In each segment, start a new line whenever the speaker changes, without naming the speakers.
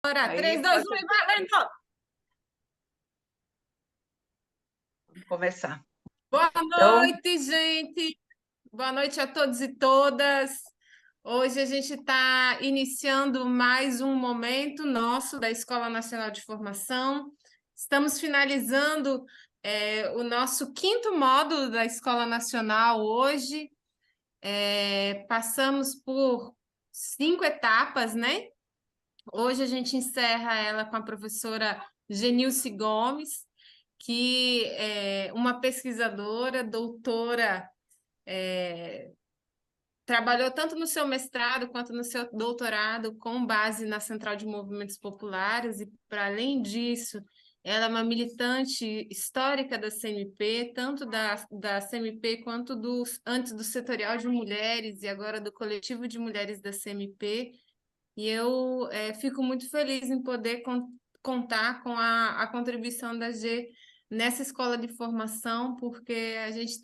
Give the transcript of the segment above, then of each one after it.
Bora,
Aí
3, 2, 1
pode
e valendo!
começar.
Boa
Então,
noite, gente! Boa noite a todos e todas. Hoje a gente está iniciando mais um momento nosso da Escola Nacional de Formação. Estamos finalizando o nosso quinto módulo da Escola Nacional hoje. Passamos por 5 etapas, né? Hoje a gente encerra ela com a professora Genilce Gomes, que é uma pesquisadora, doutora, trabalhou tanto no seu mestrado quanto no seu doutorado com base na Central de Movimentos Populares, e, para além disso, ela é uma militante histórica da CMP, tanto da CMP quanto antes do Setorial de Mulheres e agora do Coletivo de Mulheres da CMP. E eu fico muito feliz em poder contar com a contribuição da G nessa escola de formação, porque a gente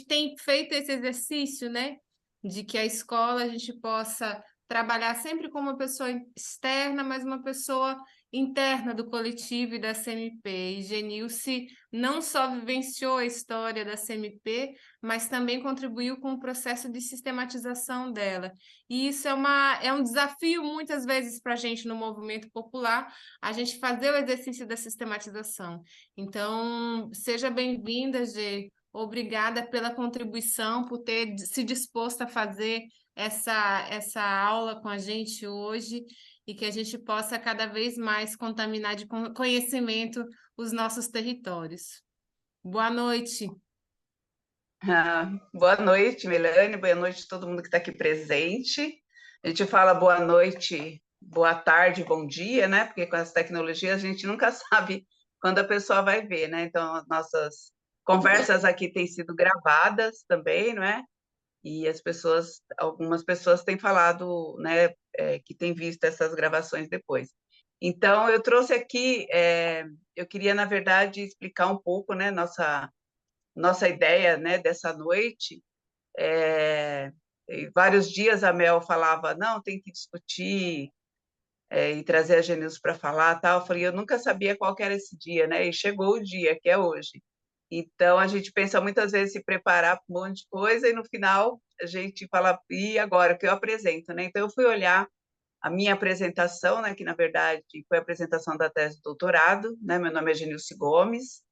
tem feito esse exercício, né, de que a escola a gente possa trabalhar sempre com uma pessoa externa, mas uma pessoa interna do coletivo e da CMP. E Genilce não só vivenciou a história da CMP, mas também contribuiu com o processo de sistematização dela. E isso é um desafio, muitas vezes, para a gente no movimento popular, a gente fazer o exercício da sistematização. Então, seja bem-vinda, Gê. Obrigada pela contribuição, por ter se disposto a fazer essa aula com a gente hoje e que a gente possa cada vez mais contaminar de conhecimento os nossos territórios. Boa noite.
boa noite, Melane, boa noite a todo mundo que está aqui presente. A gente fala boa noite, boa tarde, bom dia, né? Porque com as tecnologias a gente nunca sabe quando a pessoa vai ver, né? Então, nossas conversas aqui têm sido gravadas também, não é? E algumas pessoas têm falado, né, que têm visto essas gravações depois. Então, eu trouxe aqui, eu queria, na verdade, explicar um pouco, né, nossa ideia, né, dessa noite. Vários dias a Mel falava, não, tem que discutir e trazer a Genilson para falar, tal. Eu falei, eu nunca sabia qual que era esse dia, né? E chegou o dia, que é hoje. Então, a gente pensa muitas vezes se preparar para um monte de coisa e no final a gente fala, e agora, o que eu apresento, né? Então, eu fui olhar a minha apresentação, né, que na verdade foi a apresentação da tese de doutorado, né? Meu nome é Genilce Gomes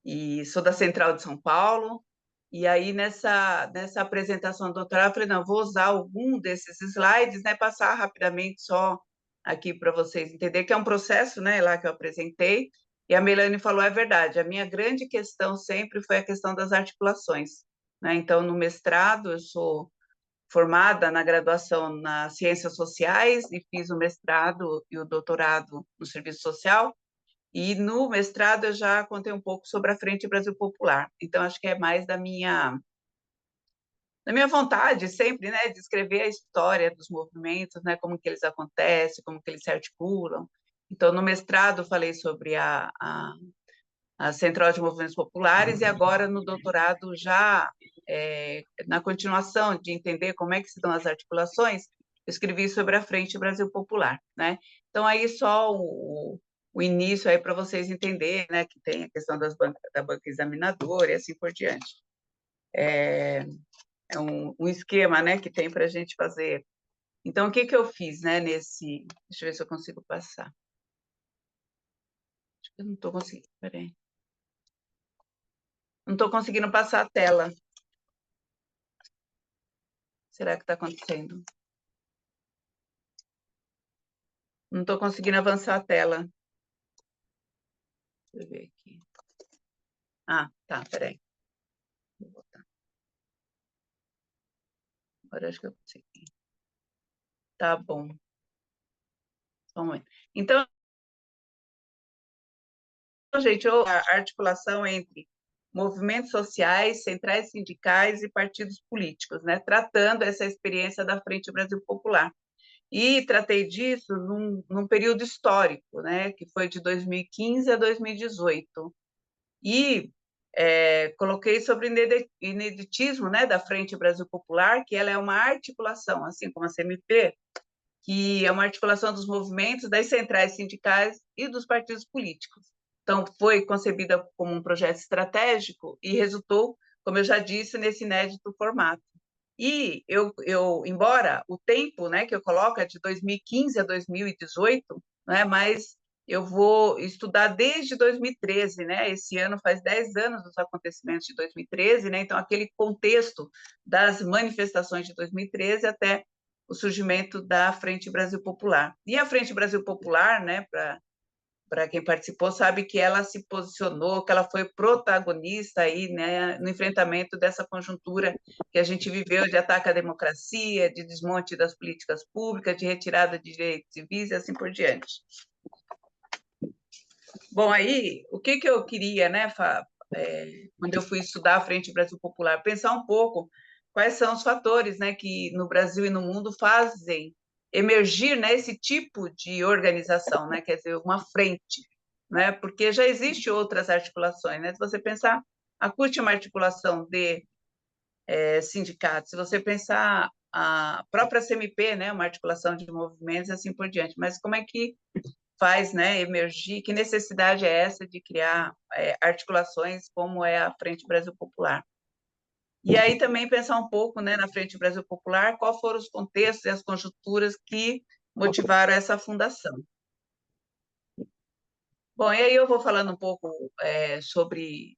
e sou da Central de São Paulo. E aí, nessa apresentação do doutorado, eu falei, não, vou usar algum desses slides, né, passar rapidamente só aqui para vocês entenderem que é um processo, né, lá que eu apresentei. E a Melanie falou, é verdade, a minha grande questão sempre foi a questão das articulações, né? Então, no mestrado, eu sou formada na graduação nas Ciências Sociais e fiz o mestrado e o doutorado no Serviço Social, e no mestrado eu já contei um pouco sobre a Frente Brasil Popular. Então, acho que é mais da minha vontade sempre, né, de escrever a história dos movimentos, né, como que eles acontecem, como que eles se articulam. Então, no mestrado eu falei sobre a Central de Movimentos Populares e agora no doutorado já na continuação de entender como é que se dão as articulações, eu escrevi sobre a Frente Brasil Popular, né? Então aí só o início aí para vocês entenderem, né, que tem a questão da banca examinadora e assim por diante. É um esquema, né, que tem para a gente fazer. Então, o que que eu fiz, né, deixa eu ver se eu consigo passar. Acho que eu não estou conseguindo, peraí. Não estou conseguindo passar a tela. Será que está acontecendo? Não estou conseguindo avançar a tela. Deixa eu ver aqui. Ah, tá, peraí. Vou botar. Agora acho que eu consegui. Tá bom. Só um momento. Então, gente, a articulação entre movimentos sociais, centrais sindicais e partidos políticos, né? Tratando essa experiência da Frente Brasil Popular. E tratei disso num período histórico, né? Que foi de 2015 a 2018. E coloquei sobre o ineditismo, né, da Frente Brasil Popular, que ela é uma articulação, assim como a CMP, que é uma articulação dos movimentos, das centrais sindicais e dos partidos políticos. Então, foi concebida como um projeto estratégico e resultou, como eu já disse, nesse inédito formato. E embora o tempo, né, que eu coloco é de 2015 a 2018, né, mas eu vou estudar desde 2013, né? Esse ano faz 10 anos dos acontecimentos de 2013, né? Então, aquele contexto das manifestações de 2013 até o surgimento da Frente Brasil Popular. E a Frente Brasil Popular, né, para quem participou, sabe que ela se posicionou, que ela foi protagonista aí, né, no enfrentamento dessa conjuntura que a gente viveu de ataque à democracia, de desmonte das políticas públicas, de retirada de direitos civis e assim por diante. Bom, aí, o que eu queria, né, quando eu fui estudar a Frente Brasil Popular, pensar um pouco quais são os fatores, né, que no Brasil e no mundo fazem emergir, né, esse tipo de organização, né, quer dizer, uma frente, né, porque já existe outras articulações, né, se você pensar, a CUT é uma articulação de sindicatos, se você pensar a própria CMP, né, uma articulação de movimentos e assim por diante, mas como é que faz, né, emergir, que necessidade é essa de criar articulações como é a Frente Brasil Popular? E aí também pensar um pouco, né, na Frente Brasil Popular, quais foram os contextos e as conjunturas que motivaram essa fundação. Bom, e aí eu vou falando um pouco sobre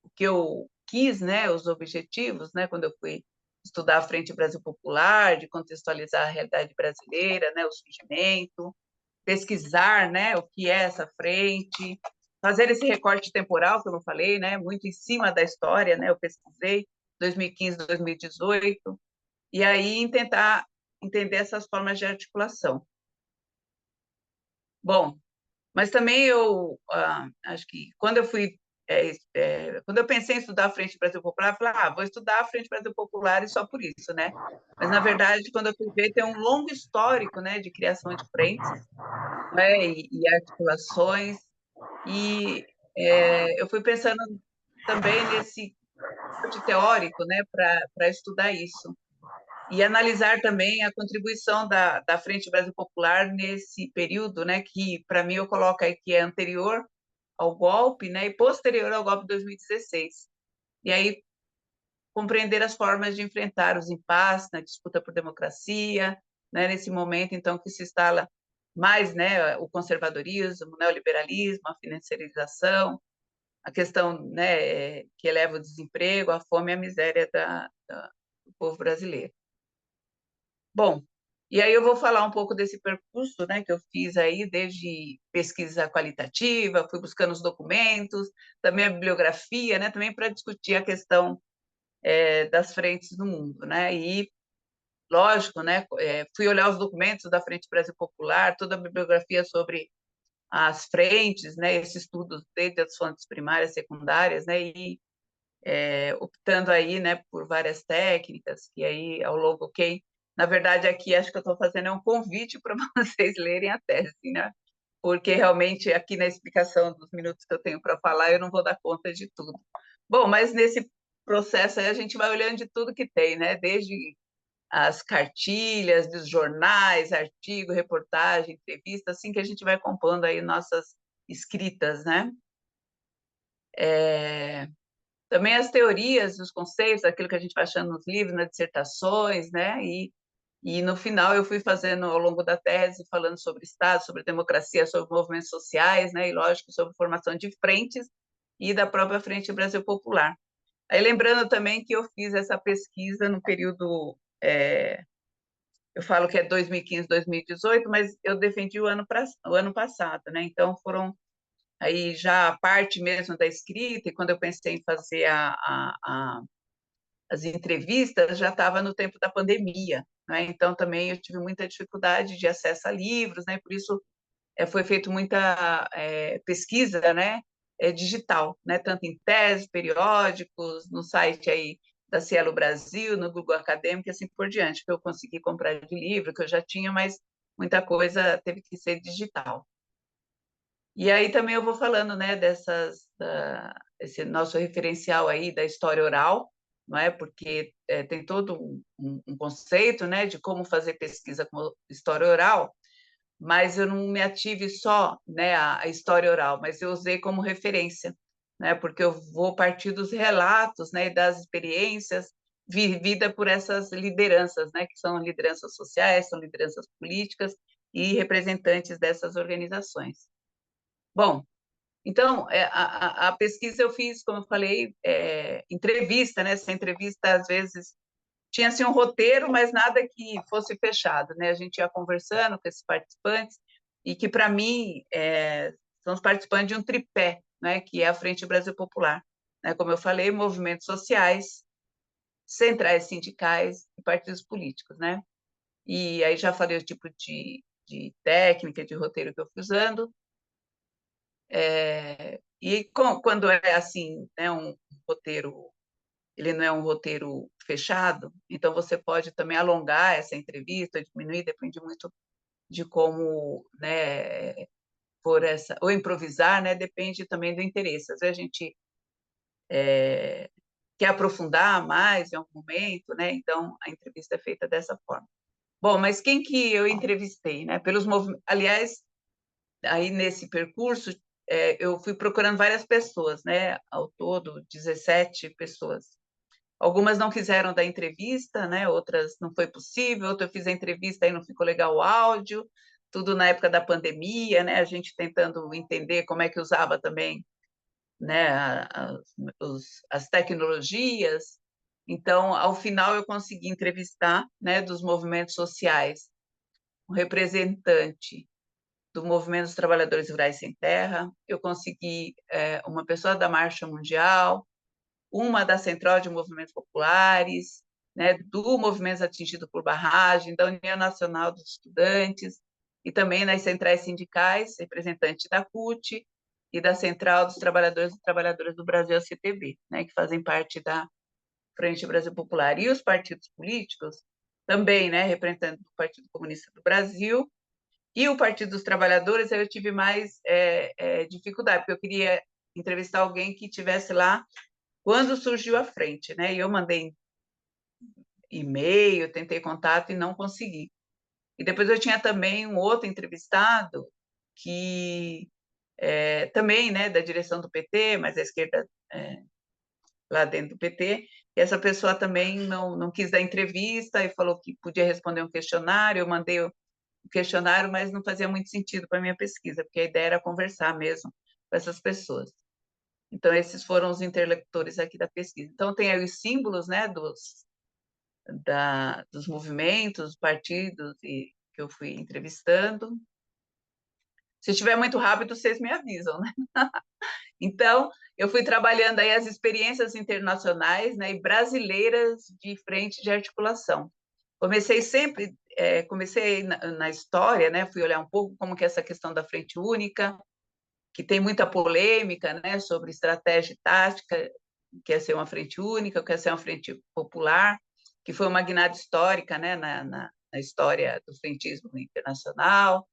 o que eu quis, né, os objetivos, né, quando eu fui estudar a Frente Brasil Popular, de contextualizar a realidade brasileira, né, o surgimento, pesquisar, né, o que é essa frente, fazer esse recorte temporal que eu não falei, né, muito em cima da história, né, eu pesquisei 2015, 2018, e aí tentar entender essas formas de articulação. Bom, mas também eu acho que quando eu pensei em estudar a Frente Brasil Popular, eu falei, vou estudar a Frente Brasil Popular e só por isso, né? Mas, na verdade, quando eu fui ver, tem um longo histórico, né, de criação de frentes, né, e articulações, e eu fui pensando também nesse teórico, né, para estudar isso e analisar também a contribuição da Frente Brasil Popular nesse período, né, que para mim eu coloco aí que é anterior ao golpe, né, e posterior ao golpe de 2016. E aí compreender as formas de enfrentar os impasses na disputa por democracia, né, nesse momento então que se instala mais, né, o conservadorismo, o neoliberalismo, a financiarização, a questão, né, que eleva o desemprego, a fome e a miséria do povo brasileiro. Bom, e aí eu vou falar um pouco desse percurso, né, que eu fiz aí, desde pesquisa qualitativa, fui buscando os documentos, também a bibliografia, né, também para discutir a questão das frentes no mundo, né, e lógico, né, fui olhar os documentos da Frente Brasil Popular, toda a bibliografia sobre as frentes, né, esse estudo desde as fontes primárias, secundárias, né, e optando aí, né, por várias técnicas, que aí ao longo, na verdade aqui acho que eu estou fazendo um convite para vocês lerem a tese, né, porque realmente aqui na explicação dos minutos que eu tenho para falar eu não vou dar conta de tudo. Bom, mas nesse processo aí a gente vai olhando de tudo que tem, né, desde as cartilhas dos jornais, artigo, reportagem, entrevista, assim que a gente vai compondo aí nossas escritas, né? Também as teorias, os conceitos, aquilo que a gente vai achando nos livros, nas dissertações, né? E no final eu fui fazendo ao longo da tese, falando sobre Estado, sobre democracia, sobre movimentos sociais, né? E lógico, sobre formação de frentes e da própria Frente Brasil Popular. Aí lembrando também que eu fiz essa pesquisa no período eu falo que é 2015, 2018, mas eu defendi o ano passado, né? Então foram aí já a parte mesmo da escrita, e quando eu pensei em fazer as entrevistas, já estava no tempo da pandemia, né? Então também eu tive muita dificuldade de acesso a livros, né? Por isso foi feito muita pesquisa, né? Digital, né? Tanto em teses, periódicos, no site aí da Cielo Brasil, no Google Acadêmico, e assim por diante, que eu consegui comprar de livro, que eu já tinha, mas muita coisa teve que ser digital. E aí também eu vou falando, né, esse nosso referencial aí da história oral, não é? Porque tem todo um conceito, né, de como fazer pesquisa com história oral, mas eu não me ative só, né, a história oral, mas eu usei como referência, né, porque eu vou partir dos relatos, né, e das experiências vividas por essas lideranças, né, que são lideranças sociais, são lideranças políticas e representantes dessas organizações. Bom, então, a pesquisa eu fiz, como eu falei, entrevista, né? Essa entrevista, às vezes, tinha assim, um roteiro, mas nada que fosse fechado, né? A gente ia conversando com esses participantes, e que, para mim, são os participantes de um tripé, né? Que é a Frente Brasil Popular. Né? Como eu falei, movimentos sociais, centrais sindicais e partidos políticos, né? E aí já falei o tipo de técnica, de roteiro que eu fui usando, quando é assim, né, um roteiro, ele não é um roteiro fechado, então você pode também alongar essa entrevista, diminuir, depende muito de como, né, por essa, ou improvisar, né, depende também do interesse. Às vezes a gente quer aprofundar mais em algum momento, né, então a entrevista é feita dessa forma. Bom, mas quem que eu entrevistei, né? Pelos movimentos, aliás, aí nesse percurso, eu fui procurando várias pessoas, né? Ao todo, 17 pessoas. Algumas não quiseram dar entrevista, né? Outras não foi possível, outra eu fiz a entrevista e não ficou legal o áudio, tudo na época da pandemia, né? A gente tentando entender como é que usava também, né? As tecnologias. Então, ao final, eu consegui entrevistar, né? Dos movimentos sociais, um representante do Movimento dos Trabalhadores Rurais Sem Terra, eu consegui uma pessoa da Marcha Mundial, uma da Central de Movimentos Populares, né, do movimento atingido por barragem, da União Nacional dos Estudantes, e também nas centrais sindicais, representante da CUT e da Central dos Trabalhadores e Trabalhadoras do Brasil, a CTB, né, que fazem parte da Frente Brasil Popular. E os partidos políticos também, né, representante do Partido Comunista do Brasil, e o Partido dos Trabalhadores, eu tive mais dificuldade, porque eu queria entrevistar alguém que estivesse lá quando surgiu a frente, né? E eu mandei e-mail, tentei contato e não consegui. E depois eu tinha também um outro entrevistado que também, né, da direção do PT, mas a esquerda lá dentro do PT, e essa pessoa também não quis dar entrevista e falou que podia responder um questionário. Eu mandei o questionário, mas não fazia muito sentido para a minha pesquisa, porque a ideia era conversar mesmo com essas pessoas. Então, esses foram os interlocutores aqui da pesquisa. Então, tem aí os símbolos, né, dos movimentos, partidos que eu fui entrevistando. Se estiver muito rápido, vocês me avisam, né? Então, eu fui trabalhando aí as experiências internacionais, né, e brasileiras de frente de articulação. Comecei na história, né, fui olhar um pouco como que é essa questão da frente única, que tem muita polêmica, né, sobre estratégia e tática, quer ser uma frente única, quer ser uma frente popular, que foi uma guinada histórica, né, na história do frentismo internacional.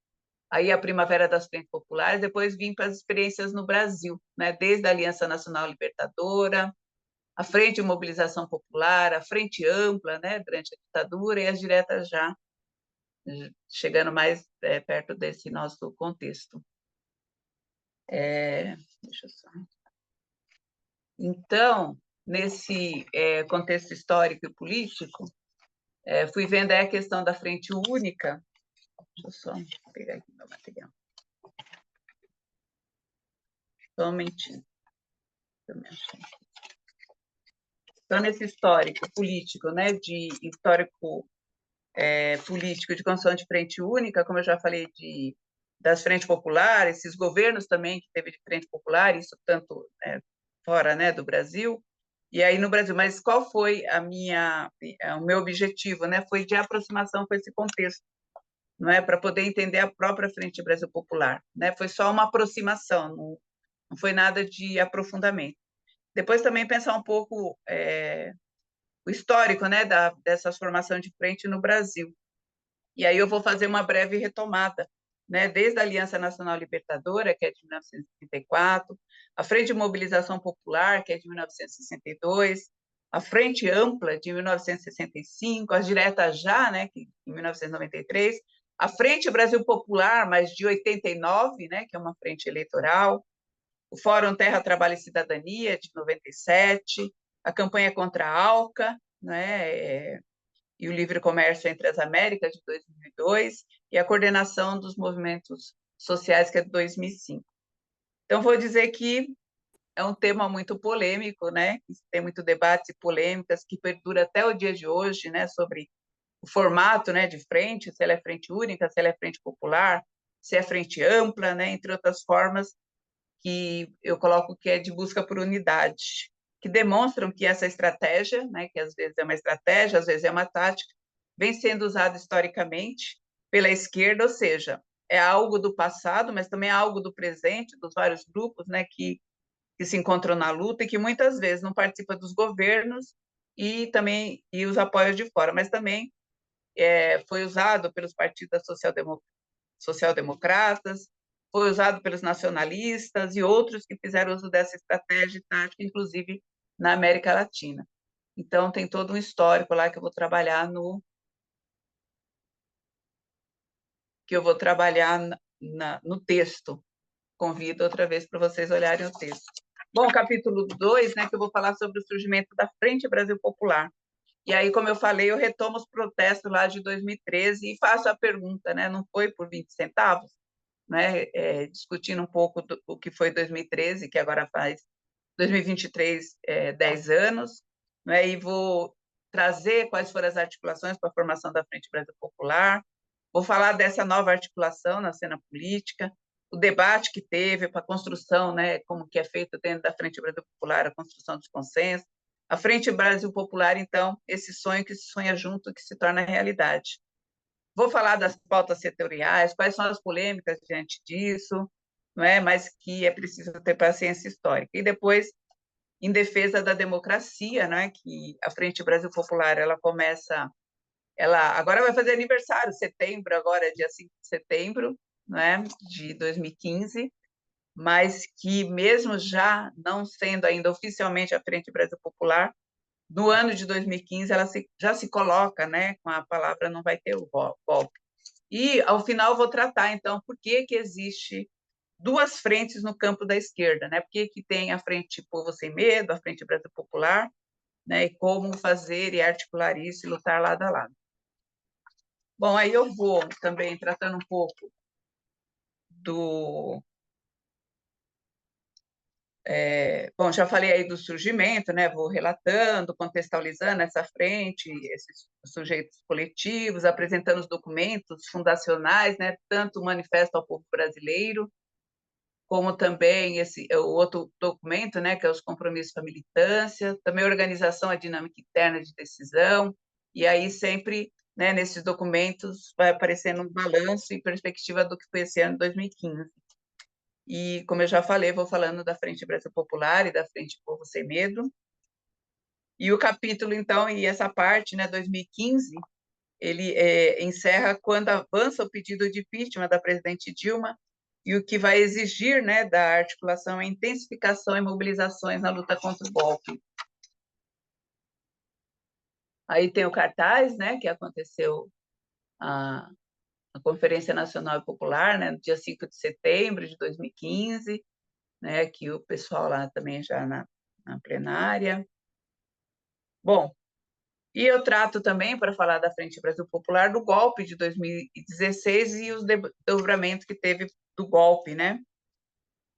Aí a Primavera das Frentes Populares, depois vim para as experiências no Brasil, né, desde a Aliança Nacional Libertadora, a Frente de Mobilização Popular, a Frente Ampla, né, durante a ditadura, e as diretas já, chegando mais perto desse nosso contexto. Deixa eu só... Então, nesse contexto histórico e político, fui vendo aí a questão da frente única. Deixa eu só pegar aqui meu material. Só um momentinho. Então, nesse histórico político, né, de histórico político de construção de frente única, como eu já falei das frentes populares, esses governos também que teve de frente popular, isso tanto fora, né, do Brasil, e aí no Brasil. Mas qual foi o meu objetivo, né? Foi de aproximação com esse contexto, não é, para poder entender a própria Frente Brasil Popular, né? Foi só uma aproximação, não foi nada de aprofundamento. Depois também pensar um pouco o histórico, né, dessas formações de frente no Brasil. E aí eu vou fazer uma breve retomada, né, desde a Aliança Nacional Libertadora, que é de 1934, a Frente de Mobilização Popular, que é de 1962, a Frente Ampla, de 1965, as Diretas Já, né, que, em 1993, a Frente Brasil Popular, mas de 89, né, que é uma frente eleitoral, o Fórum Terra, Trabalho e Cidadania, de 97, a campanha contra a ALCA, né, e o Livre Comércio entre as Américas, de 2002, e a Coordenação dos Movimentos Sociais, que é de 2005. Então, vou dizer que é um tema muito polêmico, né? Tem muito debates e polêmicas que perdura até o dia de hoje, né? Sobre o formato, né? De frente, se ela é frente única, se ela é frente popular, se é frente ampla, né? Entre outras formas que eu coloco que é de busca por unidade, que demonstram que essa estratégia, né? Que às vezes é uma estratégia, às vezes é uma tática, vem sendo usada historicamente pela esquerda, ou seja, é algo do passado, mas também é algo do presente, dos vários grupos, né? Que se encontram na luta e que muitas vezes não participam dos governos e também os apoios de fora, mas também foi usado pelos partidos social-democratas, foi usado pelos nacionalistas e outros que fizeram uso dessa estratégia e tática, inclusive na América Latina. Então, tem todo um histórico lá que eu vou trabalhar no texto. Convido outra vez para vocês olharem o texto. Bom, capítulo 2, né, que eu vou falar sobre o surgimento da Frente Brasil Popular. E aí, como eu falei, eu retomo os protestos lá de 2013 e faço a pergunta, né, não foi por 20 centavos? Né, discutindo um pouco o que foi 2013, que agora faz 2023, 10 anos, né, e vou trazer quais foram as articulações para a formação da Frente Brasil Popular, vou falar dessa nova articulação na cena política, o debate que teve para a construção, né, como que é feito dentro da Frente Brasil Popular, a construção dos consensos, a Frente Brasil Popular, então, esse sonho que se sonha junto, que se torna realidade. Vou falar das pautas setoriais, quais são as polêmicas diante disso, não é? Mas que é preciso ter paciência histórica. E depois, em defesa da democracia, não é? Que a Frente Brasil Popular, ela agora vai fazer aniversário, setembro, agora é dia 5 de setembro, não é? De 2015, mas que mesmo já não sendo ainda oficialmente a Frente Brasil Popular, no ano de 2015 ela já se coloca, né, com a palavra não vai ter o golpe. E, ao final, vou tratar, então, por que existe duas frentes no campo da esquerda, né? Por que tem a Frente Povo Sem Medo, a Frente Brasil Popular, né? E como fazer e articular isso e lutar lado a lado. Bom, aí eu vou também tratando um pouco do... bom, já falei aí do surgimento, né? Vou relatando, contextualizando essa frente, esses sujeitos coletivos, apresentando os documentos fundacionais, né? Tanto o Manifesto ao Povo Brasileiro, como também o outro documento, né, que é os compromissos com a militância, também a organização, a dinâmica interna de decisão, e aí sempre, né, nesses documentos vai aparecendo um balanço e perspectiva do que foi esse ano 2015. E, como eu já falei, vou falando da Frente Brasil Popular e da Frente Povo Sem Medo. E o capítulo, então, e essa parte, né, 2015, ele encerra quando avança o pedido de impeachment da presidente Dilma e o que vai exigir, né, da articulação é intensificação e mobilizações na luta contra o golpe. Aí tem o cartaz, né, que aconteceu a Conferência Nacional e Popular, né, no dia 5 de setembro de 2015, né, que o pessoal lá também já na plenária. Bom, e eu trato também, para falar da Frente Brasil Popular, do golpe de 2016 e os desdobramentos que teve do golpe, né?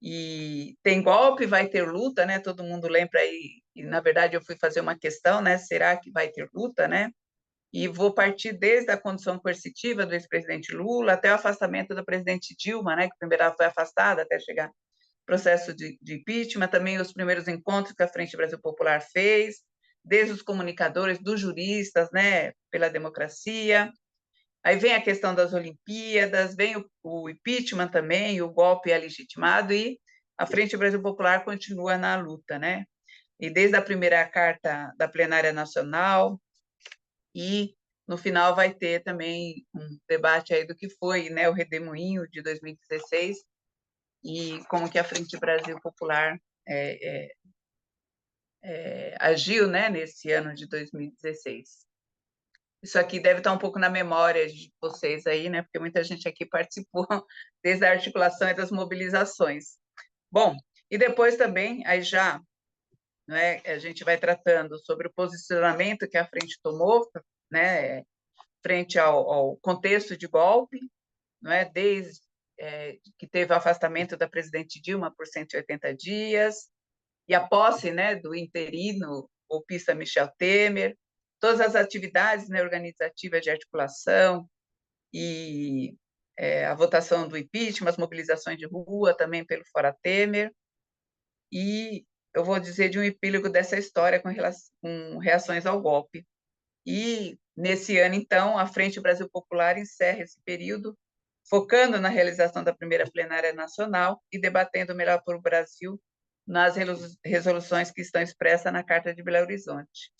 E tem golpe, vai ter luta, né? Todo mundo lembra aí, e na verdade eu fui fazer uma questão, né? Será que vai ter luta, né? E vou partir desde a condição coercitiva do ex-presidente Lula até o afastamento da presidente Dilma, né? Que primeiro ela foi afastada até chegar processo de impeachment, também os primeiros encontros que a Frente Brasil Popular fez, desde os comunicadores, dos juristas, né? Pela democracia. Aí vem a questão das Olimpíadas, vem o impeachment também, o golpe é legitimado, e a Frente Brasil Popular continua na luta, né? E desde a primeira carta da plenária nacional, e no final vai ter também um debate aí do que foi, né, o Redemoinho de 2016 e como que a Frente Brasil Popular agiu, né, nesse ano de 2016. Isso aqui deve estar um pouco na memória de vocês aí, né, porque muita gente aqui participou desde a articulação e das mobilizações. Bom, e depois também, aí já, né, a gente vai tratando sobre o posicionamento que a frente tomou, né, frente ao contexto de golpe, não é, desde que teve o afastamento da presidente Dilma por 180 dias, e a posse, né, do interino golpista Michel Temer, todas as atividades, né, organizativas de articulação e a votação do impeachment, as mobilizações de rua também pelo Fora Temer, e eu vou dizer de um epílogo dessa história com reações ao golpe. E, nesse ano, então, a Frente Brasil Popular encerra esse período, focando na realização da primeira plenária nacional e debatendo o melhor para o Brasil nas resoluções que estão expressas na Carta de Belo Horizonte.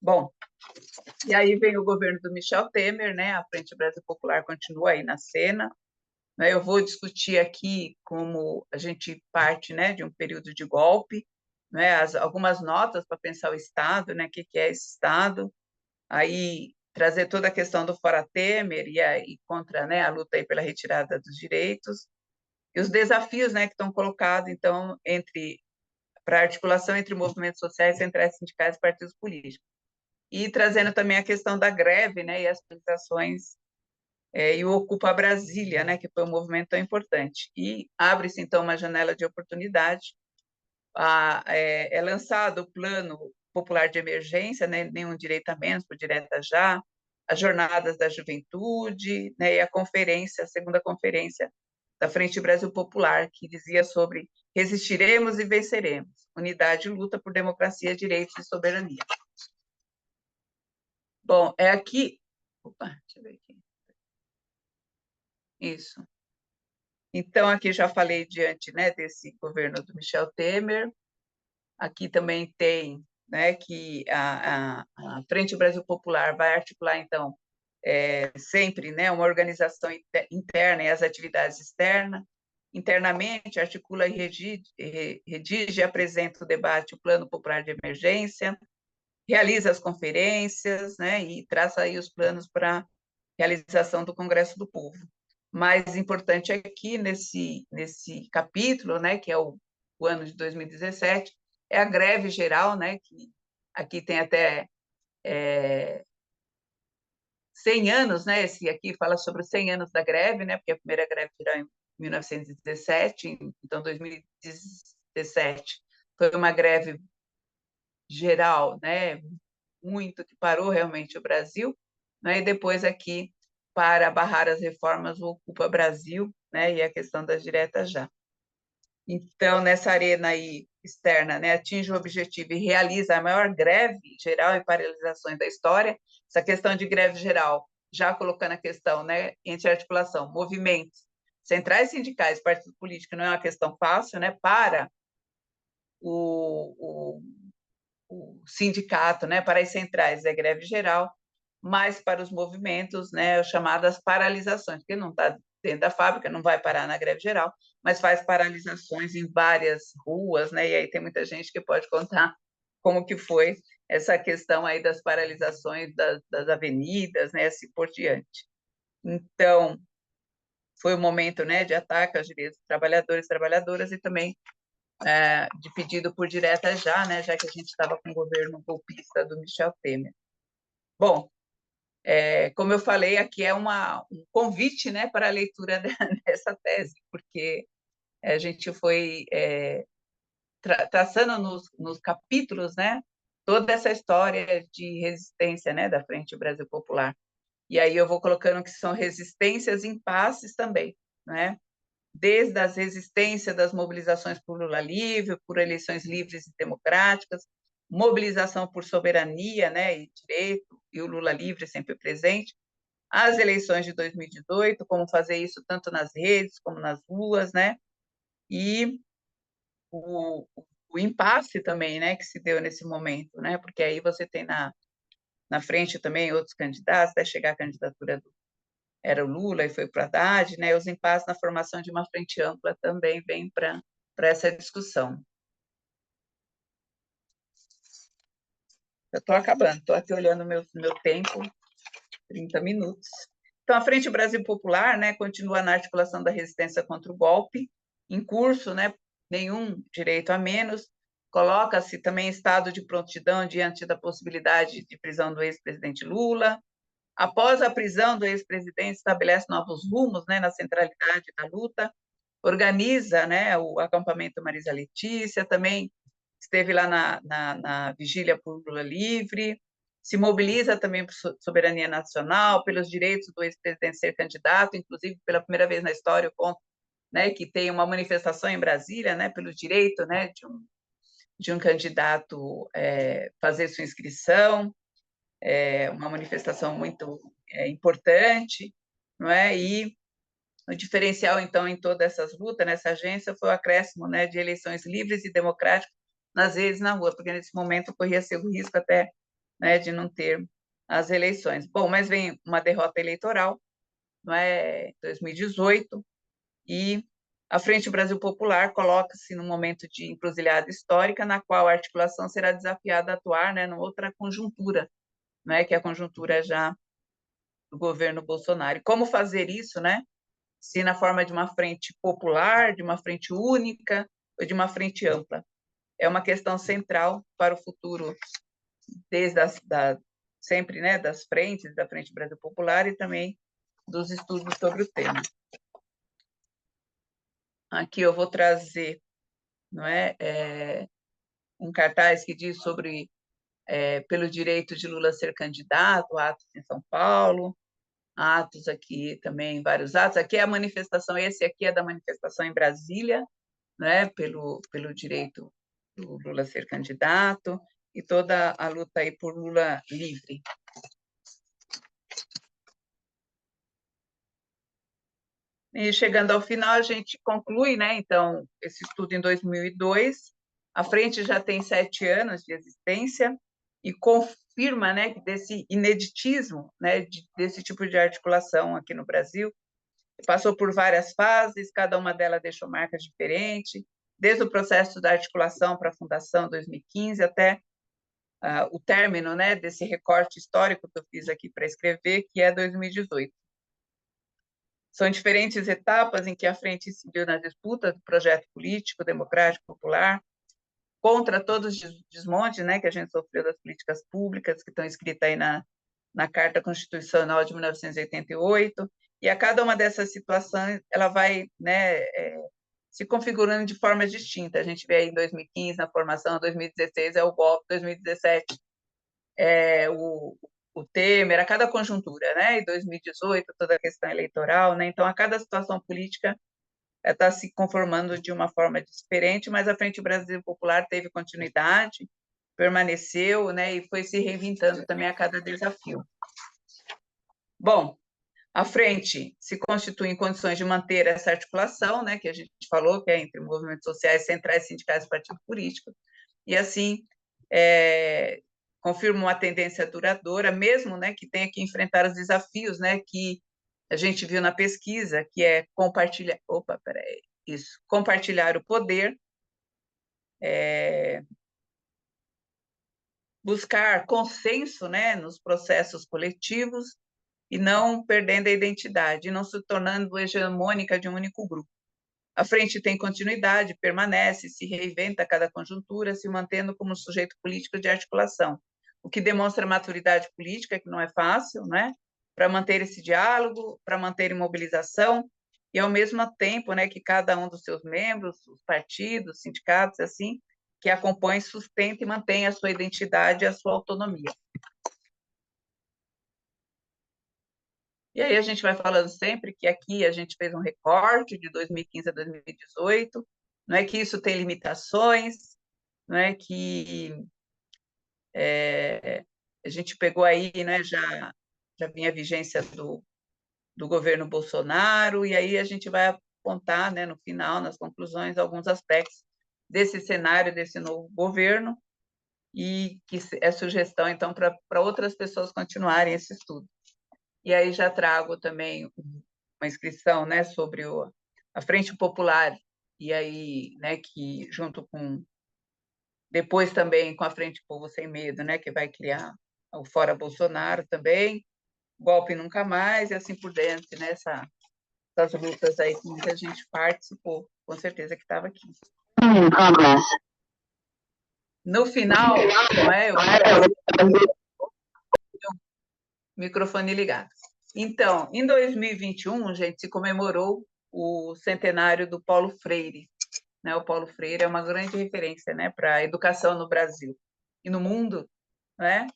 Bom, e aí vem o governo do Michel Temer, né? A Frente Brasil Popular continua aí na cena. Né? Eu vou discutir aqui como a gente parte, né, de um período de golpe, né? Algumas notas para pensar o Estado, né? O que é esse Estado? Aí trazer toda a questão do Fora Temer e contra, né, a luta aí pela retirada dos direitos e os desafios, né, que estão colocados então para a articulação entre movimentos sociais, centrais sindicais e partidos políticos, e trazendo também a questão da greve, né, e as manifestações e o Ocupa Brasília, né, que foi um movimento tão importante. E abre-se então uma janela de oportunidade. É lançado o Plano Popular de Emergência, né, nenhum direito a menos, por direta já, as Jornadas da Juventude, né, e a segunda conferência da Frente Brasil Popular, que dizia sobre resistiremos e venceremos, unidade e luta por democracia, direitos e soberania. Bom, é aqui... Opa, deixa eu ver aqui. Isso. Então, aqui já falei diante, né, desse governo do Michel Temer. Aqui também tem, né, que a Frente Brasil Popular vai articular, então, sempre, né, uma organização interna e as atividades externas. Internamente, articula e redige e apresenta o debate, o Plano Popular de Emergência, realiza as conferências, né, e traça aí os planos para a realização do Congresso do Povo. Mais importante aqui nesse capítulo, né, que é o ano de 2017, é a greve geral, né, que aqui tem até 100 anos, né, esse aqui fala sobre os 100 anos da greve, né, porque a primeira greve geral em 1917, então 2017 foi uma greve geral, né, muito que parou realmente o Brasil, né, e depois aqui para barrar as reformas o Ocupa Brasil, né, e a questão das diretas já. Então, nessa arena aí externa, né, atinge o objetivo e realiza a maior greve geral e paralisações da história. Essa questão de greve geral, já colocando a questão, né, entre articulação, movimentos centrais sindicais, partidos políticos, não é uma questão fácil, né, para o sindicato, né, para as centrais é greve geral, mas para os movimentos, né, chamadas paralisações, porque não está dentro da fábrica, não vai parar na greve geral, mas faz paralisações em várias ruas, né, e aí tem muita gente que pode contar como que foi essa questão aí das paralisações das avenidas, né, assim por diante. Então, foi um momento, né, de ataque aos direitos dos trabalhadores e trabalhadoras e também de pedido por direta já, né, já que a gente estava com o governo golpista do Michel Temer. Bom, como eu falei, aqui é um convite, né, para a leitura dessa tese, porque a gente foi traçando nos capítulos, né, toda essa história de resistência, né, da Frente Brasil Popular. E aí eu vou colocando que são resistências em impasses também, né? Desde as resistências das mobilizações por Lula livre, por eleições livres e democráticas, mobilização por soberania, né, e direito, e o Lula livre sempre presente, as eleições de 2018, como fazer isso tanto nas redes como nas ruas, né, e o impasse também, né, que se deu nesse momento, né, porque aí você tem na frente também outros candidatos, até chegar a candidatura era o Lula e foi para o Haddad, né? Os impasses na formação de uma frente ampla também vêm para essa discussão. Eu estou acabando, estou aqui olhando meu tempo, 30 minutos. Então, a Frente Brasil Popular, né, continua na articulação da resistência contra o golpe, em curso, né, nenhum direito a menos, coloca-se também em estado de prontidão diante da possibilidade de prisão do ex-presidente Lula. Após a prisão do ex-presidente, estabelece novos rumos, né, na centralidade da luta, organiza, né, o acampamento Marisa Letícia, também esteve lá na vigília por Lula livre, se mobiliza também por soberania nacional, pelos direitos do ex-presidente ser candidato, inclusive pela primeira vez na história, né, que tem uma manifestação em Brasília, né, pelo direito, né, de um candidato fazer sua inscrição, uma manifestação muito importante, não é? E o diferencial, então, em todas essas lutas, nessa agência, foi o acréscimo, né, de eleições livres e democráticas nas redes, na rua, porque nesse momento corria-se o risco até, né, de não ter as eleições. Bom, mas vem uma derrota eleitoral, não é, 2018, e a Frente Brasil Popular coloca-se num momento de encruzilhada histórica, na qual a articulação será desafiada a atuar, né, numa outra conjuntura, né, que é a conjuntura já do governo Bolsonaro. E como fazer isso, né? Se na forma de uma frente popular, de uma frente única ou de uma frente ampla. É uma questão central para o futuro, desde sempre, né, das frentes, da Frente Brasil Popular e também dos estudos sobre o tema. Aqui eu vou trazer, não um cartaz que diz sobre pelo direito de Lula ser candidato, atos em São Paulo, atos aqui também, vários atos. Aqui é a manifestação, esse aqui é da manifestação em Brasília, né, pelo direito do Lula ser candidato e toda a luta aí por Lula livre. E chegando ao final, a gente conclui, né, então, esse estudo em 2002, a frente já tem 7 anos de existência e confirma, né, desse ineditismo, né, desse tipo de articulação aqui no Brasil. Passou por várias fases, cada uma delas deixou marcas diferentes, desde o processo da articulação para a fundação em 2015 até o término, né, desse recorte histórico que eu fiz aqui para escrever, que é 2018. São diferentes etapas em que a frente incidiu na disputa do projeto político, democrático, popular, contra todos os desmontes, né, que a gente sofreu das políticas públicas, que estão escritas aí na Carta Constitucional de 1988, e a cada uma dessas situações ela vai, né, se configurando de forma distinta. A gente vê aí em 2015 na formação, 2016 é o golpe, 2017 o Temer, a cada conjuntura, né? Em 2018 toda a questão eleitoral, né? Então a cada situação política está se conformando de uma forma diferente, mas a Frente Brasil Popular teve continuidade, permaneceu, né? E foi se reinventando também a cada desafio. Bom, a frente se constitui em condições de manter essa articulação, né, que a gente falou, que é entre movimentos sociais, centrais, sindicais e partidos políticos, e assim confirma uma tendência duradoura, mesmo, né, que tenha que enfrentar os desafios, né, que a gente viu na pesquisa, que é compartilhar, compartilhar o poder, buscar consenso, né, nos processos coletivos e não perdendo a identidade, e não se tornando hegemônica de um único grupo. A frente tem continuidade, permanece, se reinventa a cada conjuntura, se mantendo como sujeito político de articulação, o que demonstra maturidade política, que não é fácil, né? Para manter esse diálogo, para manter mobilização, e ao mesmo tempo, né, que cada um dos seus membros, os partidos, sindicatos, assim, que acompanhe, sustente e mantenha a sua identidade e a sua autonomia. E aí a gente vai falando sempre que aqui a gente fez um recorte de 2015 a 2018, não é que isso tem limitações, não é que a gente pegou aí, né, já vinha a vigência do governo Bolsonaro, e aí a gente vai apontar, né, no final, nas conclusões, alguns aspectos desse cenário, desse novo governo, e que é sugestão, então, para outras pessoas continuarem esse estudo. E aí já trago também uma inscrição, né, sobre a Frente Popular, e aí, né, que junto com depois também com a Frente Povo Sem Medo, né, que vai criar o Fora Bolsonaro também, Golpe Nunca Mais, e assim por diante, né, essas lutas aí que muita gente participou, com certeza que estava aqui. No final, não é? Microfone ligado. Então, em 2021, gente, se comemorou o centenário do Paulo Freire. Né? O Paulo Freire é uma grande referência, né, para a educação no Brasil e no mundo, né?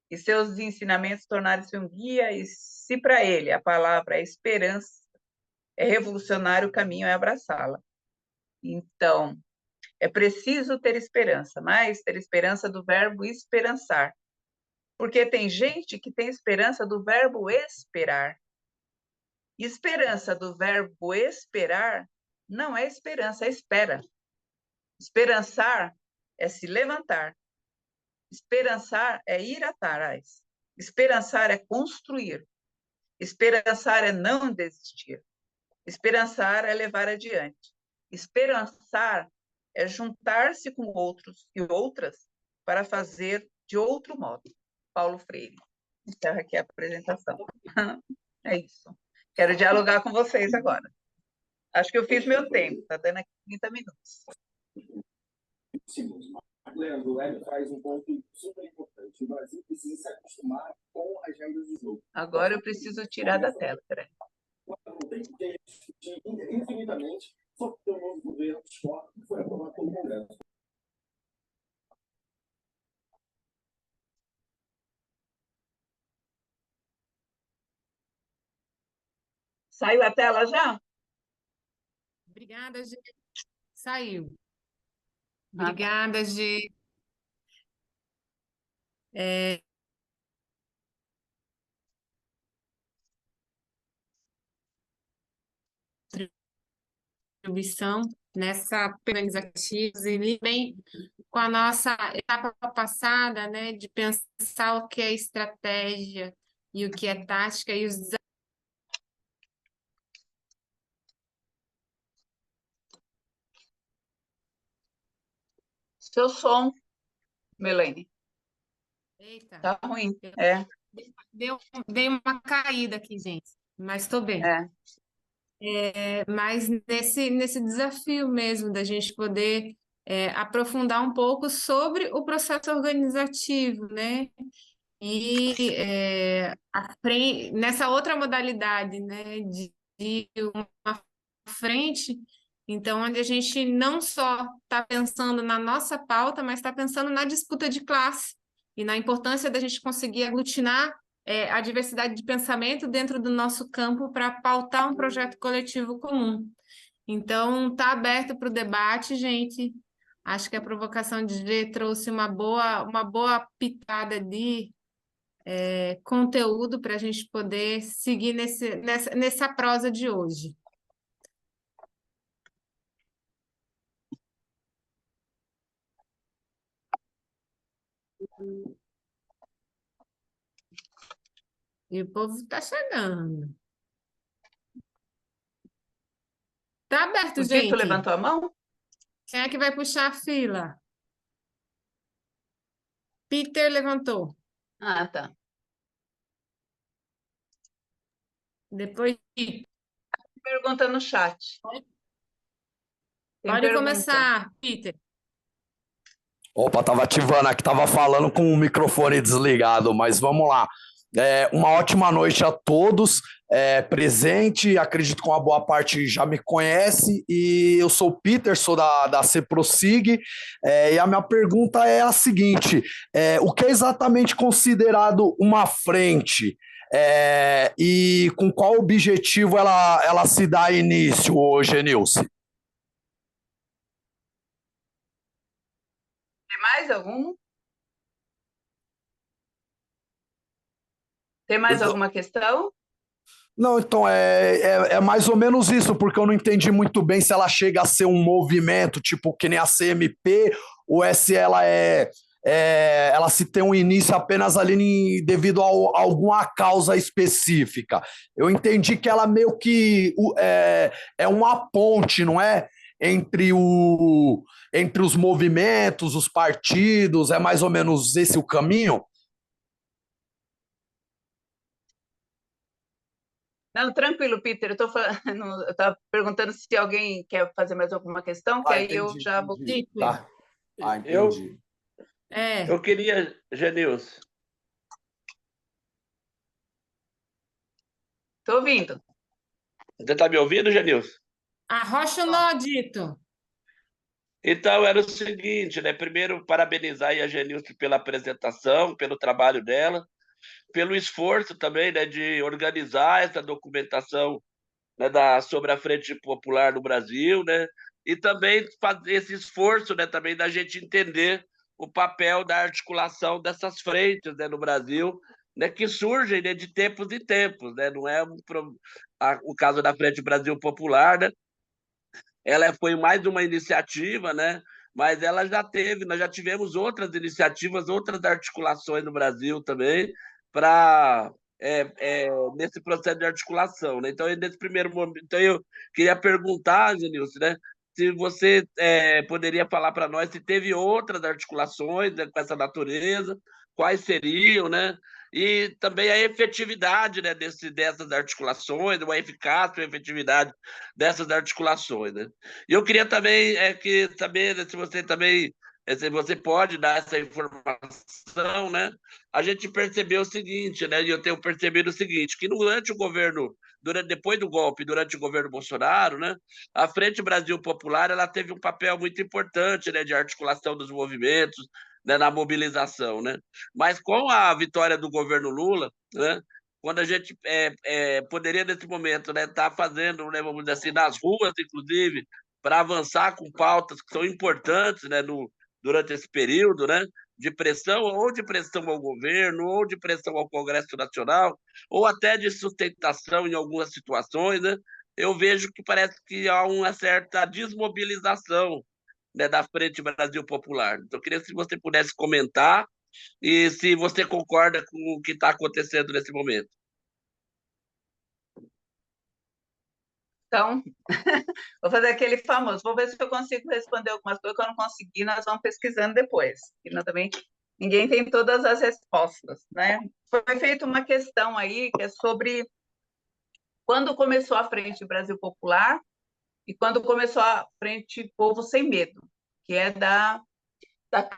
E seus ensinamentos tornaram-se um guia, e se para ele a palavra é esperança, é revolucionário, o caminho é abraçá-la. Então, é preciso ter esperança, mas ter esperança do verbo esperançar. Porque tem gente que tem esperança do verbo esperar. Esperança do verbo esperar não é esperança, é espera. Esperançar é se levantar. Esperançar é ir atrás. Esperançar é construir. Esperançar é não desistir. Esperançar é levar adiante. Esperançar é juntar-se com outros e outras para fazer de outro modo. Paulo Freire. Encerra aqui a apresentação. É isso. Quero dialogar com vocês agora. Acho que eu fiz meu tempo, está dando aqui 30 minutos.
Leandro, o Hélio traz um ponto super importante. O Brasil precisa se acostumar com as regras do jogo.
Agora eu preciso tirar da tela, peraí.
Não tem que discutir infinitamente sobre o novo governo histórico que foi aprovado pelo Congresso.
Saiu a tela já?
Obrigada, Gi. Saiu. Obrigada, Gi. Contribuição nessa organizativa e bem com a nossa etapa passada, né, de pensar o que é estratégia e o que é tática e os desafios.
Seu som, Melanie.
Eita.
Tá ruim.
Dei uma caída aqui, gente, mas estou bem. Mas nesse desafio mesmo da gente poder aprofundar um pouco sobre o processo organizativo, né? E nessa outra modalidade, né, de uma frente, então, onde a gente não só está pensando na nossa pauta, mas está pensando na disputa de classe e na importância da gente conseguir aglutinar a diversidade de pensamento dentro do nosso campo para pautar um projeto coletivo comum. Então, está aberto para o debate, gente. Acho que a provocação de G trouxe uma boa pitada de conteúdo para a gente poder seguir nessa prosa de hoje. E o povo está chegando. Está aberto,
O
gente.
Dito levantou a mão?
Quem é que vai puxar a fila? Peter levantou.
Ah, tá.
Depois.
Pergunta no chat.
Pode começar, Peter.
Opa, estava ativando aqui, estava falando com o microfone desligado, mas vamos lá. Uma ótima noite a todos. Presente, acredito que uma boa parte já me conhece, e eu sou o Peter, sou da CEPROSIG, e a minha pergunta é a seguinte: o que é exatamente considerado uma frente? E com qual objetivo ela se dá início hoje, Nilce?
Tem mais algum? Tem mais alguma questão?
Não, então é mais ou menos isso, porque eu não entendi muito bem se ela chega a ser um movimento, tipo que nem a CMP, ou se ela ela se tem um início apenas ali devido a alguma causa específica. Eu entendi que ela meio que é uma ponte, não é? entre os movimentos, os partidos? É mais ou menos esse o caminho?
Não, tranquilo, Peter. Eu estava perguntando se alguém quer fazer mais alguma questão, que
Ah,
aí eu
entendi,
já vou.
entendi. Tá. Ah,
Eu,
entendi.
eu queria, Genilson,
Estou ouvindo.
você está me ouvindo, Genilson?
Arrocha o nó, Dito.
Então, era o seguinte, né? Primeiro, parabenizar aí a Genilson pela apresentação, pelo trabalho dela, pelo esforço também, né, de organizar essa documentação, né, sobre a Frente Popular no Brasil, né? E também fazer esse esforço, né, também da gente entender o papel da articulação dessas frentes, né, no Brasil, né, que surgem, né, de tempos em tempos, né? Não é o caso da Frente Brasil Popular, né? Ela foi mais uma iniciativa, né? Mas ela já teve, nós já tivemos outras iniciativas, outras articulações no Brasil também, para nesse processo de articulação, né? Então, nesse primeiro momento, então eu queria perguntar, Genilson, né? Se você poderia falar para nós se teve outras articulações, né, com essa natureza, quais seriam, né? E também a efetividade, né, dessas articulações, a eficácia, a efetividade dessas articulações, né? E eu queria também saber, né, se você também, se você pode dar essa informação, né? A gente percebeu o seguinte, né? E eu tenho percebido o seguinte, que durante o governo, depois do golpe, durante o governo Bolsonaro, né? A Frente Brasil Popular, ela teve um papel muito importante, né? De articulação dos movimentos, né, na mobilização, né? Mas com a vitória do governo Lula, né? Quando a gente poderia, nesse momento, né, estar fazendo, né, vamos dizer assim, nas ruas, inclusive, para avançar com pautas que são importantes, né, durante esse período, né, de pressão, ou de pressão ao governo, ou de pressão ao Congresso Nacional, ou até de sustentação em algumas situações, né, eu vejo que parece que há uma certa desmobilização, né, da Frente Brasil Popular. Então, eu queria se você pudesse comentar e se você concorda com o que está acontecendo nesse momento.
Então, vou fazer aquele famoso. Vou ver se eu consigo responder algumas coisas que eu não consegui, nós vamos pesquisando depois. E nós também, ninguém tem todas as respostas, né? Foi feita uma questão aí que é sobre quando começou a Frente Brasil Popular e quando começou a Frente Povo Sem Medo, que é da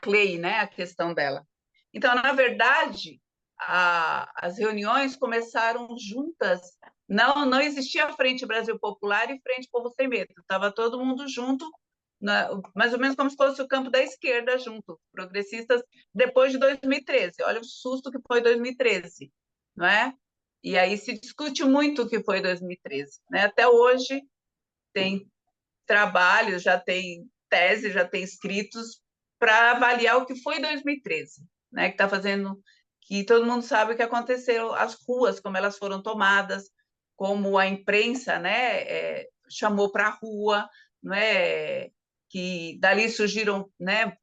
Clay, né? A questão dela. Então, na verdade, as reuniões começaram juntas. Não existia Frente Brasil Popular e Frente Povo Sem Medo. Estava todo mundo junto, mais ou menos como se fosse o campo da esquerda junto, progressistas, depois de 2013. Olha o susto que foi 2013, não é? E aí se discute muito o que foi 2013. Né? Até hoje tem trabalhos, já tem tese, já tem escritos para avaliar o que foi 2013, né? Que está fazendo que todo mundo sabe o que aconteceu, as ruas, como elas foram tomadas, como a imprensa, né, chamou para a rua, né, que dali surgiram, né,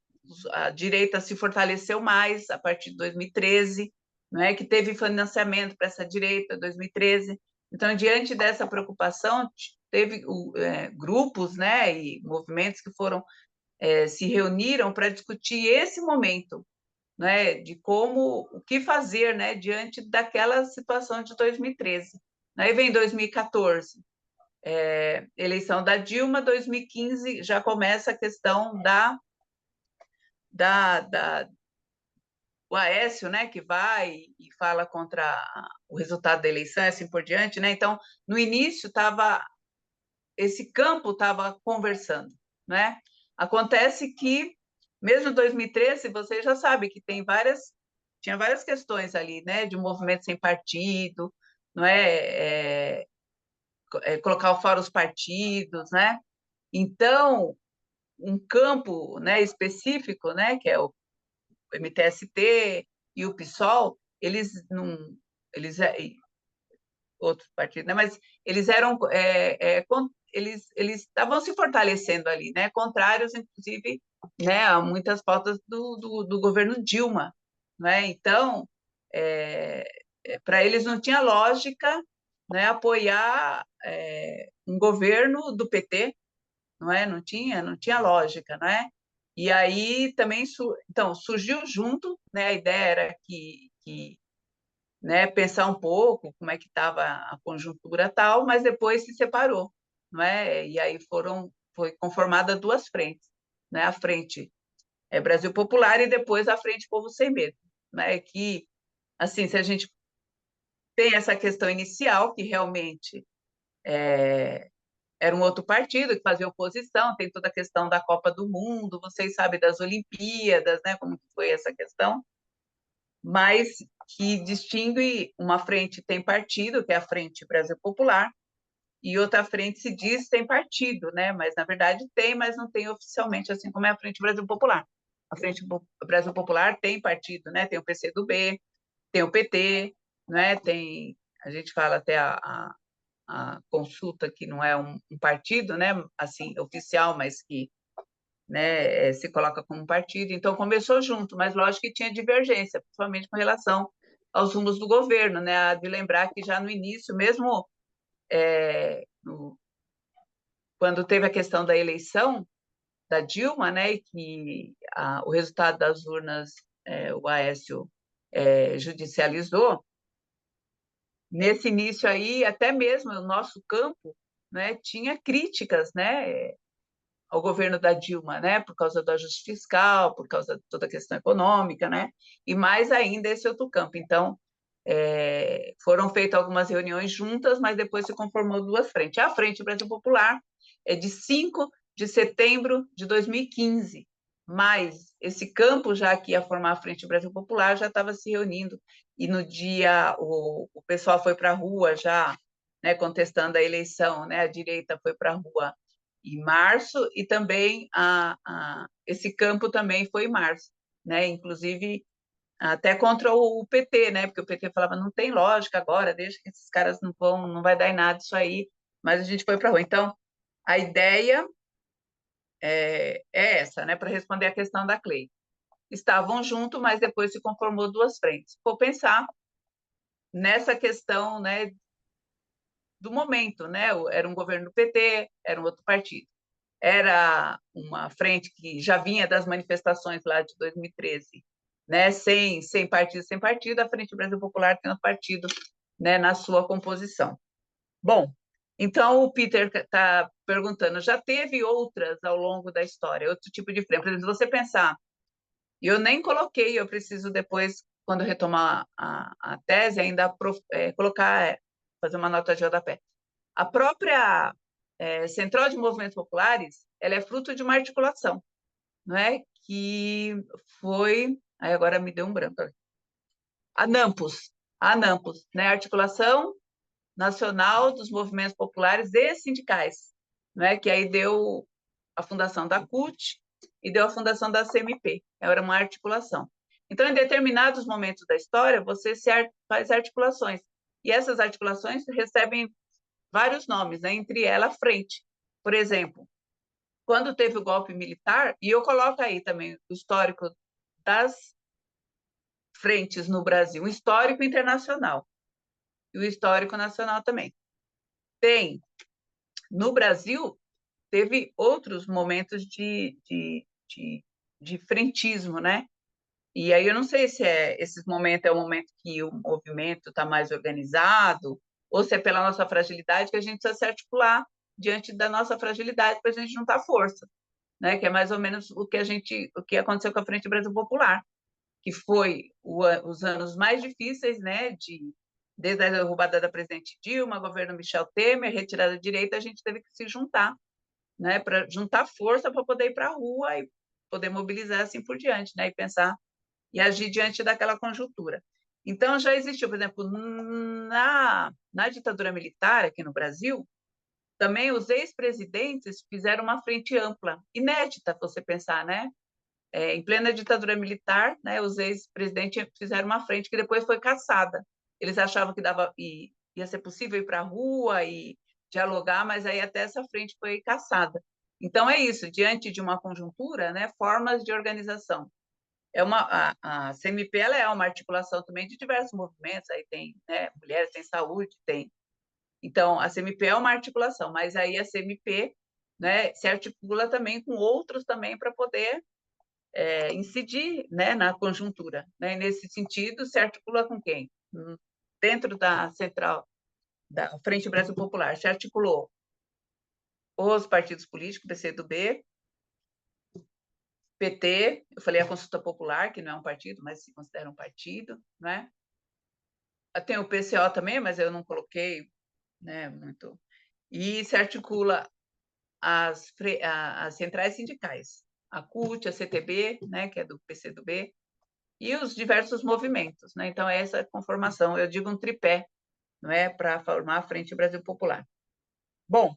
a direita se fortaleceu mais a partir de 2013, né, que teve financiamento para essa direita 2013. Então, diante dessa preocupação, teve grupos, né, e movimentos que foram se reuniram para discutir esse momento, né, de como o que fazer, né, diante daquela situação de 2013. Aí vem 2014, eleição da Dilma, 2015 já começa a questão da o Aécio, né, que vai e fala contra o resultado da eleição, e assim por diante, né? Então, no início esse campo estava conversando, né? Acontece que mesmo em 2013, você já sabe que tinha várias questões ali, né, de movimento sem partido, não colocar fora os partidos, né? Então, um campo, né, específico, né, que é o MTST e o PSOL, eles outros partidos, né? Mas eles eram eles estavam se fortalecendo ali, né? Contrários, inclusive, né, a muitas pautas do governo Dilma, né? Então, para eles não tinha lógica, né, apoiar um governo do PT, não é? Não tinha lógica, não é? E aí também então surgiu junto, né? A ideia era que né, pensar um pouco como é que estava a conjuntura tal, mas depois se separou, não é? E aí foi conformada duas frentes, né? A frente Brasil Popular e depois a frente Povo Sem Medo, né? Que assim, se a gente tem essa questão inicial que realmente era um outro partido que fazia oposição, tem toda a questão da Copa do Mundo, vocês sabem das Olimpíadas, né? Como foi essa questão? Mas que distingue uma frente tem partido, que é a Frente Brasil Popular, e outra frente se diz tem partido, né? Mas na verdade tem, mas não tem oficialmente, assim como é a Frente Brasil Popular. A Frente Brasil Popular tem partido, né? Tem o PCdoB, tem o PT, né? Tem, a gente fala até a Consulta, que não é um partido, né? Assim, oficial, mas que né, se coloca como partido. Então, começou junto, mas lógico que tinha divergência, principalmente com relação aos rumos do governo, né? Há de lembrar que já no início, mesmo quando teve a questão da eleição da Dilma, né, e que o resultado das urnas, o Aécio judicializou, nesse início aí, até mesmo o nosso campo, né, tinha críticas, né, ao governo da Dilma, né, por causa do ajuste fiscal, por causa de toda a questão econômica, né, e mais ainda esse outro campo. Então, foram feitas algumas reuniões juntas, mas depois se conformou duas frentes. A Frente Brasil Popular é de 5 de setembro de 2015, mas esse campo já que ia formar a Frente Brasil Popular já estava se reunindo, e no dia o pessoal foi para a rua já, né, contestando a eleição, né, a direita foi para a rua em março, e também esse campo também foi em março, né? Inclusive até contra o PT, né? Porque o PT falava não tem lógica agora, deixa que esses caras não vai dar em nada isso aí, mas a gente foi para a rua. Então, a ideia é essa, né? Para responder a questão da Clei. Estavam juntos, mas depois se conformou duas frentes. Vou pensar nessa questão, né, do momento, né? Era um governo do PT, era um outro partido. Era uma frente que já vinha das manifestações lá de 2013, né? Sem partido, a Frente Brasil Popular tem um partido, né, na sua composição. Bom, então o Peter está perguntando, já teve outras ao longo da história, outro tipo de frente? Por exemplo, se você pensar, eu nem coloquei, eu preciso depois, quando retomar a tese, ainda colocar, fazer uma nota de rodapé. A própria Central de Movimentos Populares, ela é fruto de uma articulação, não é? Que foi, aí agora me deu um branco. A NAMPOS, né? Articulação Nacional dos Movimentos Populares e Sindicais, né? Que aí deu a fundação da CUT e deu a fundação da CMP. Era uma articulação. Então, em determinados momentos da história, você faz articulações, e essas articulações recebem vários nomes, né? Entre elas, frente. Por exemplo, quando teve o golpe militar, e eu coloco aí também o histórico das frentes no Brasil, o histórico internacional e o histórico nacional também. No Brasil, teve outros momentos de frentismo, né? E aí eu não sei se esse momento é o momento que o movimento está mais organizado, ou se é pela nossa fragilidade que a gente precisa se articular diante da nossa fragilidade para a gente juntar força, né? Que é mais ou menos o que aconteceu com a Frente Brasil Popular, que foi os anos mais difíceis, né? Desde a derrubada da presidente Dilma, governo Michel Temer, retirada da direita, a gente teve que se juntar, né? Para juntar força para poder ir para a rua e poder mobilizar assim por diante, né? E pensar e agir diante daquela conjuntura. Então, já existiu, por exemplo, na ditadura militar aqui no Brasil, também os ex-presidentes fizeram uma frente ampla, inédita, você pensar, né? Em plena ditadura militar, né, os ex-presidentes fizeram uma frente que depois foi cassada. Eles achavam que ia ser possível ir para a rua e dialogar, mas aí até essa frente foi cassada. Então, é isso, diante de uma conjuntura, né, formas de organização. A CMP ela é uma articulação também de diversos movimentos, aí tem, né, mulheres, tem saúde, tem. Então, a CMP é uma articulação, mas aí a CMP né, se articula também com outros também para poder incidir, né, na conjuntura. Né? E nesse sentido, se articula com quem? Dentro da central, da Frente Brasil Popular, se articulou os partidos políticos, PCdoB, PT, eu falei a Consulta Popular, que não é um partido, mas se considera um partido, né? Tem o PCO também, mas eu não coloquei, né, muito. E se articula as centrais sindicais, a CUT, a CTB, né, que é do PCdoB, e os diversos movimentos, né? Então, essa conformação, eu digo um tripé, não é, para formar a Frente Brasil Popular. Bom,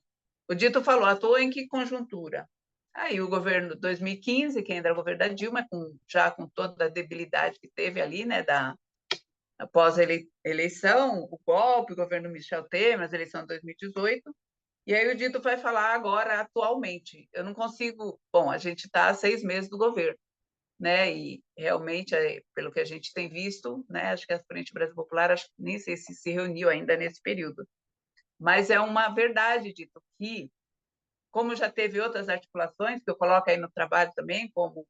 o Dito falou, atuou em que conjuntura? Aí o governo 2015, que ainda era o governo da Dilma, já com toda a debilidade que teve ali, né, após a eleição, o golpe, o governo Michel Temer, a eleição de 2018, e aí o Dito vai falar agora, atualmente. Eu não consigo... Bom, a gente está há 6 meses do governo, né? E realmente, pelo que a gente tem visto, né? Acho que a Frente Brasil Popular, acho que nem sei se reuniu ainda nesse período. Mas é uma verdade, Dito, que, como já teve outras articulações, que eu coloco aí no trabalho também, como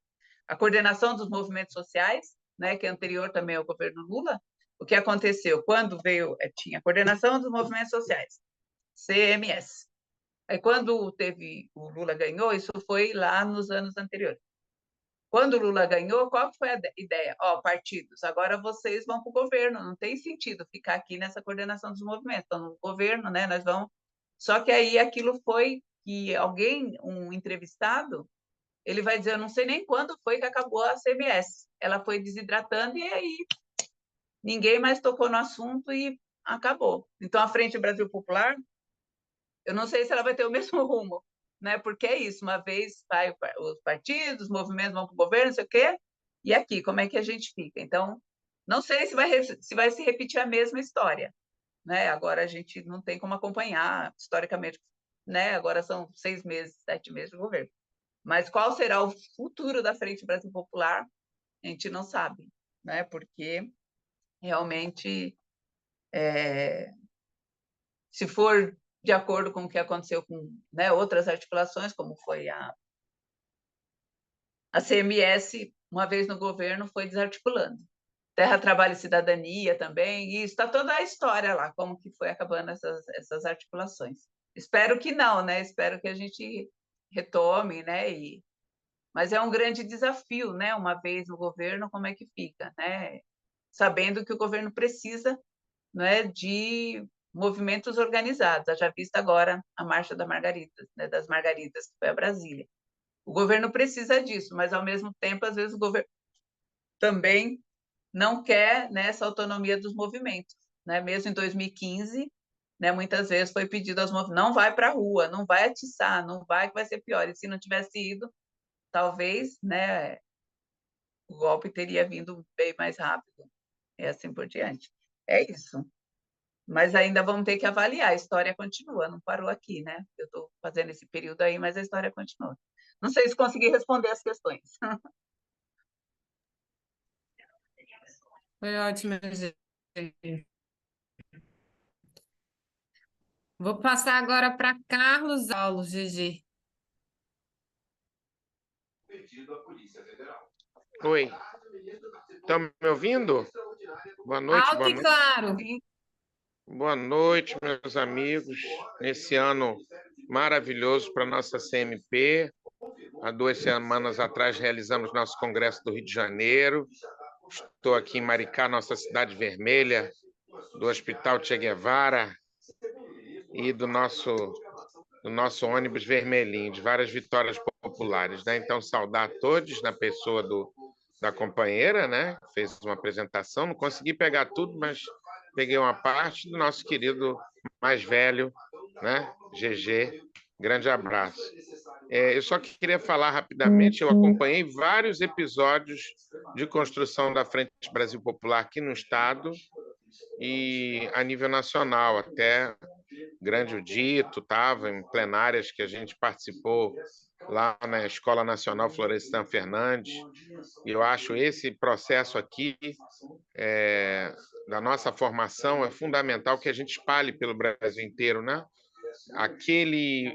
a coordenação dos movimentos sociais, né? Que é anterior também ao governo Lula, o que aconteceu? Quando veio, tinha a coordenação dos movimentos sociais, CMS. Aí, quando o Lula ganhou, isso foi lá nos anos anteriores. Quando o Lula ganhou, qual foi a ideia? Partidos, agora vocês vão para o governo, não tem sentido ficar aqui nessa coordenação dos movimentos, estão no governo, né? Nós vamos... Só que aí aquilo foi que alguém, um entrevistado, ele vai dizer, eu não sei nem quando foi que acabou a CMS. Ela foi desidratando e aí ninguém mais tocou no assunto e acabou. Então, a Frente Brasil Popular, eu não sei se ela vai ter o mesmo rumo, né? Porque é isso, uma vez vai os partidos, os movimentos vão para o governo, não sei o quê, e aqui, como é que a gente fica? Então, não sei se vai se repetir a mesma história, né? Agora a gente não tem como acompanhar historicamente, né? Agora são 6 meses, 7 meses de governo. Mas qual será o futuro da Frente Brasil Popular? A gente não sabe, né? Porque realmente, se for de acordo com o que aconteceu com, né, outras articulações, como foi a CMS, uma vez no governo, foi desarticulando. Terra, Trabalho e Cidadania também, e está toda a história lá, como que foi acabando essas articulações. Espero que não, né? Espero que a gente retome, né? Mas é um grande desafio, né? Uma vez no governo, como é que fica, né? Sabendo que o governo precisa, né, de movimentos organizados. Já visto agora a Marcha das Margaridas, né, que foi a Brasília. O governo precisa disso, mas, ao mesmo tempo, às vezes, o governo também não quer, né, essa autonomia dos movimentos. Né? Mesmo em 2015, né, muitas vezes foi pedido aos movimentos, não vai para a rua, não vai atiçar, não vai, que vai ser pior. E se não tivesse ido, talvez, né, o golpe teria vindo bem mais rápido, e assim por diante. É isso. Mas ainda vamos ter que avaliar, a história continua, não parou aqui, né? Eu estou fazendo esse período aí, mas a história continua. Não sei se consegui responder as questões.
Foi ótimo, gente. Vou passar agora para Carlos Aulo, GG.
Oi. Estão me ouvindo? Boa noite,
Alto
boa
e
noite.
claro.
Boa noite, meus amigos. Nesse ano maravilhoso para a nossa CMP. Há 2 semanas atrás realizamos nosso Congresso do Rio de Janeiro. Estou aqui em Maricá, nossa cidade vermelha, do Hospital Che Guevara e do nosso ônibus vermelhinho, de várias vitórias populares. Né? Então, saudar a todos na pessoa da companheira, né? Fez uma apresentação, não consegui pegar tudo, mas peguei uma parte do nosso querido mais velho, né? GG, grande abraço. Eu só queria falar rapidamente, eu acompanhei vários episódios de construção da Frente Brasil Popular aqui no Estado e a nível nacional, até Grande o Dito estava em plenárias que a gente participou lá na Escola Nacional Florestan Fernandes, e eu acho esse processo aqui da nossa formação é fundamental que a gente espalhe pelo Brasil inteiro, né?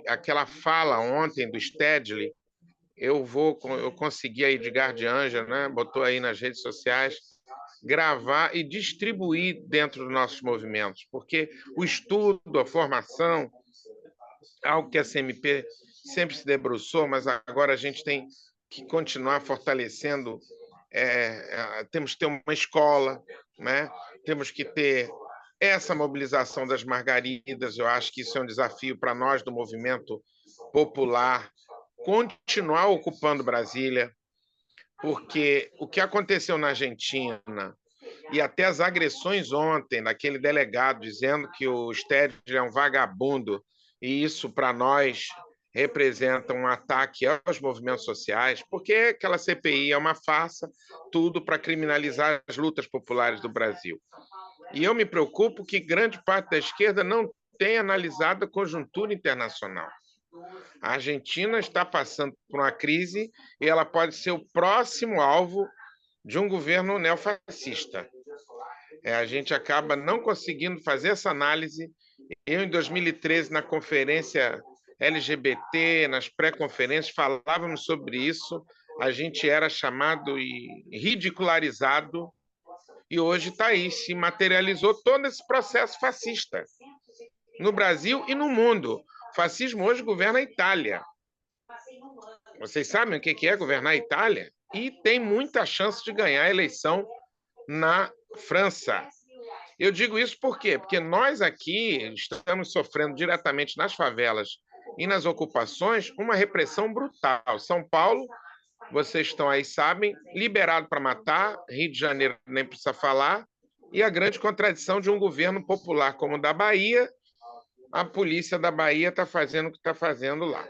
aquela fala ontem do Stedley, eu consegui, a Edgar de Anja, né, botou aí nas redes sociais, gravar e distribuir dentro dos nossos movimentos, porque o estudo, a formação, algo que a CMP sempre se debruçou, mas agora a gente tem que continuar fortalecendo. Temos que ter uma escola, né? Temos que ter essa mobilização das margaridas. Eu acho que isso é um desafio para nós do movimento popular, continuar ocupando Brasília, porque o que aconteceu na Argentina e até as agressões ontem daquele delegado dizendo que o Stedley é um vagabundo, e isso para nós representa um ataque aos movimentos sociais, porque aquela CPI é uma farsa, tudo para criminalizar as lutas populares do Brasil. E eu me preocupo que grande parte da esquerda não tem analisado a conjuntura internacional. A Argentina está passando por uma crise e ela pode ser o próximo alvo de um governo neofascista. A gente acaba não conseguindo fazer essa análise. Eu, em 2013, na conferência LGBT, nas pré-conferências, falávamos sobre isso, a gente era chamado e ridicularizado, e hoje está aí, se materializou todo esse processo fascista, no Brasil e no mundo. O fascismo hoje governa a Itália. Vocês sabem o que é governar a Itália? E tem muita chance de ganhar a eleição na França. Eu digo isso por quê? Porque nós aqui estamos sofrendo diretamente nas favelas e nas ocupações uma repressão brutal. São Paulo, vocês estão aí, sabem, liberado para matar, Rio de Janeiro nem precisa falar, e a grande contradição de um governo popular como o da Bahia, a polícia da Bahia está fazendo o que está fazendo lá.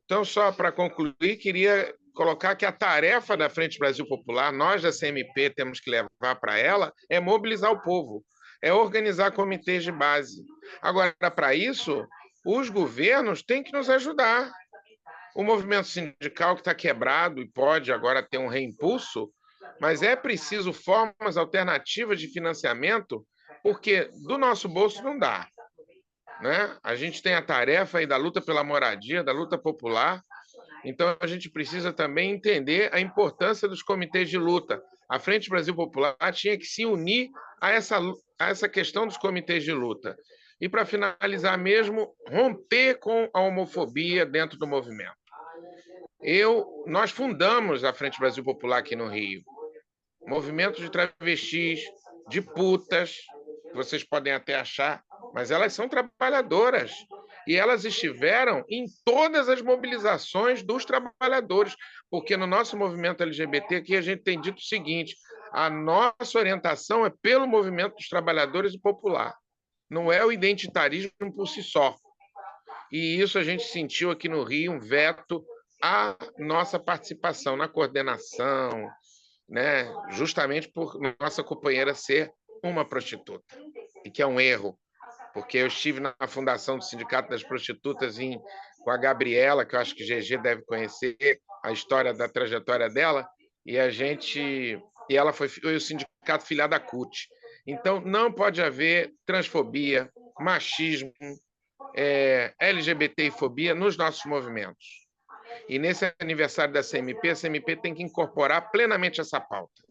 Então, só para concluir, queria colocar que a tarefa da Frente Brasil Popular, nós da CMP temos que levar para ela, é mobilizar o povo, é organizar comitês de base. Agora, para isso, os governos têm que nos ajudar. O movimento sindical que está quebrado e pode agora ter um reimpulso, mas é preciso formas alternativas de financiamento, porque do nosso bolso não dá, né? A gente tem a tarefa aí da luta pela moradia, da luta popular, então a gente precisa também entender a importância dos comitês de luta. A Frente Brasil Popular tinha que se unir a essa questão dos comitês de luta. E, para finalizar mesmo, romper com a homofobia dentro do movimento. Nós fundamos a Frente Brasil Popular aqui no Rio. Movimento de travestis, de putas, que vocês podem até achar, mas elas são trabalhadoras. E elas estiveram em todas as mobilizações dos trabalhadores, porque no nosso movimento LGBT aqui a gente tem dito o seguinte: a nossa orientação é pelo movimento dos trabalhadores e popular, não é o identitarismo por si só. E isso a gente sentiu aqui no Rio, um veto à nossa participação na coordenação, né? Justamente por nossa companheira ser uma prostituta, e que é um erro, porque eu estive na fundação do Sindicato das Prostitutas com a Gabriela, que eu acho que GG deve conhecer a história da trajetória dela, e ela foi o sindicato filiado à CUT. Então, não pode haver transfobia, machismo, LGBTfobia nos nossos movimentos. E nesse aniversário da CMP, a CMP tem que incorporar plenamente essa pauta,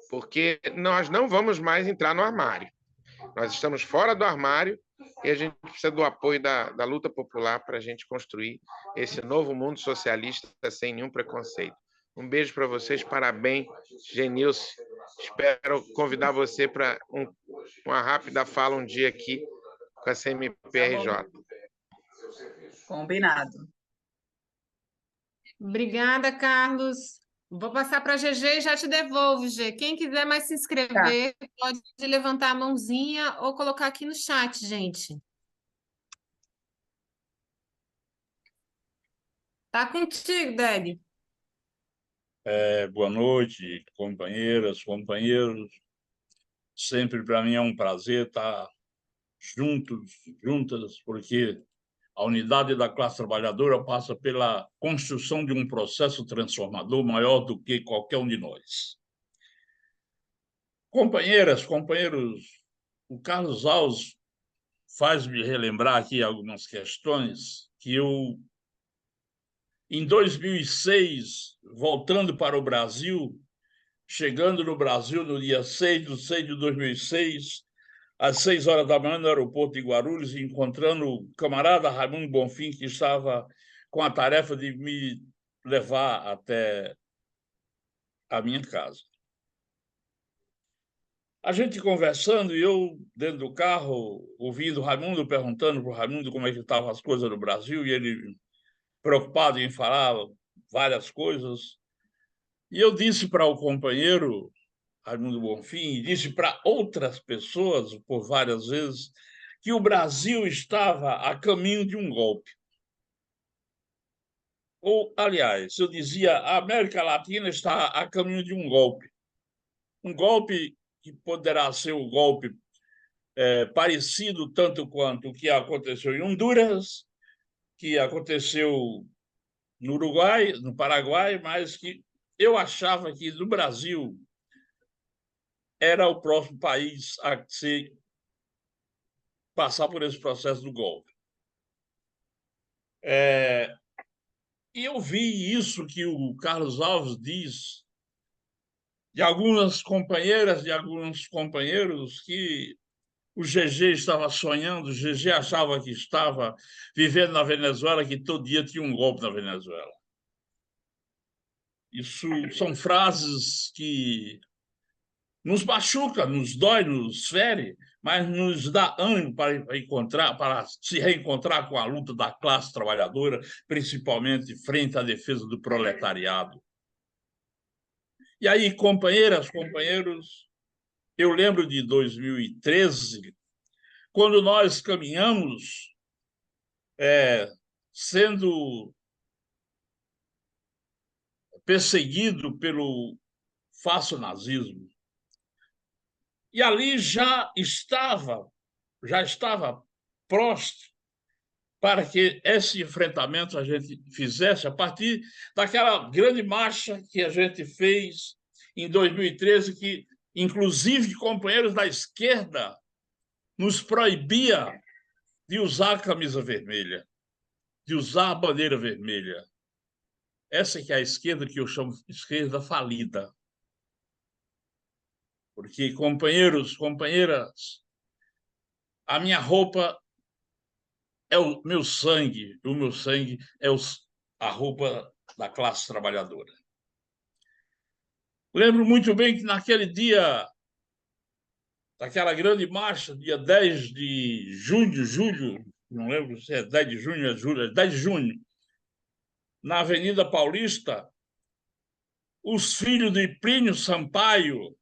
porque nós não vamos mais entrar no armário. Nós estamos fora do armário e a gente precisa do apoio da luta popular para a gente construir esse novo mundo socialista sem nenhum preconceito. Um beijo para vocês, parabéns, Genilce. Espero convidar você para uma rápida fala um dia aqui com a CMPRJ.
Combinado.
Obrigada, Carlos. Vou passar para a GG e já te devolvo, G. Quem quiser mais se inscrever, pode levantar a mãozinha ou colocar aqui no chat, gente. Tá contigo, Deb.
Boa noite, companheiras, companheiros. Sempre para mim é um prazer estar juntas, porque a unidade da classe trabalhadora passa pela construção de um processo transformador maior do que qualquer um de nós. Companheiras, companheiros, o Carlos Alves faz-me relembrar aqui algumas questões que eu, em 2006, voltando para o Brasil, chegando no Brasil no dia 6 de 2006, às 6 horas da manhã, no aeroporto de Guarulhos, encontrando o camarada Raimundo Bonfim, que estava com a tarefa de me levar até a minha casa. A gente conversando e eu dentro do carro, ouvindo o Raimundo, perguntando para o Raimundo como é que estavam as coisas no Brasil, e ele preocupado em falar várias coisas. E eu disse para o companheiro Raimundo Bonfim, e disse para outras pessoas, por várias vezes, que o Brasil estava a caminho de um golpe. Ou, aliás, eu dizia, a América Latina está a caminho de um golpe. Um golpe que poderá ser um golpe parecido tanto quanto o que aconteceu em Honduras, que aconteceu no Uruguai, no Paraguai, mas que eu achava que no Brasil era o próximo país a se passar por esse processo do golpe. E eu vi isso que o Carlos Alves diz de algumas companheiras, de alguns companheiros, que o GG estava sonhando, o GG achava que estava vivendo na Venezuela, que todo dia tinha um golpe na Venezuela. Isso são frases que nos machuca, nos dói, nos fere, mas nos dá ânimo para se reencontrar com a luta da classe trabalhadora, principalmente frente à defesa do proletariado. E aí, companheiras, companheiros, eu lembro de 2013, quando nós caminhamos sendo perseguido pelo falso nazismo. E ali já estava posto para que esse enfrentamento a gente fizesse a partir daquela grande marcha que a gente fez em 2013, que, inclusive, companheiros da esquerda nos proibia de usar a camisa vermelha, de usar a bandeira vermelha. Essa que é a esquerda que eu chamo de esquerda falida. Porque, companheiros, companheiras, a minha roupa é o meu sangue é a roupa da classe trabalhadora. Lembro muito bem que naquele dia, daquela grande marcha, dia 10 de julho, não lembro se é 10 de junho, é julho, é 10 de junho, na Avenida Paulista, os filhos de Plínio Sampaio,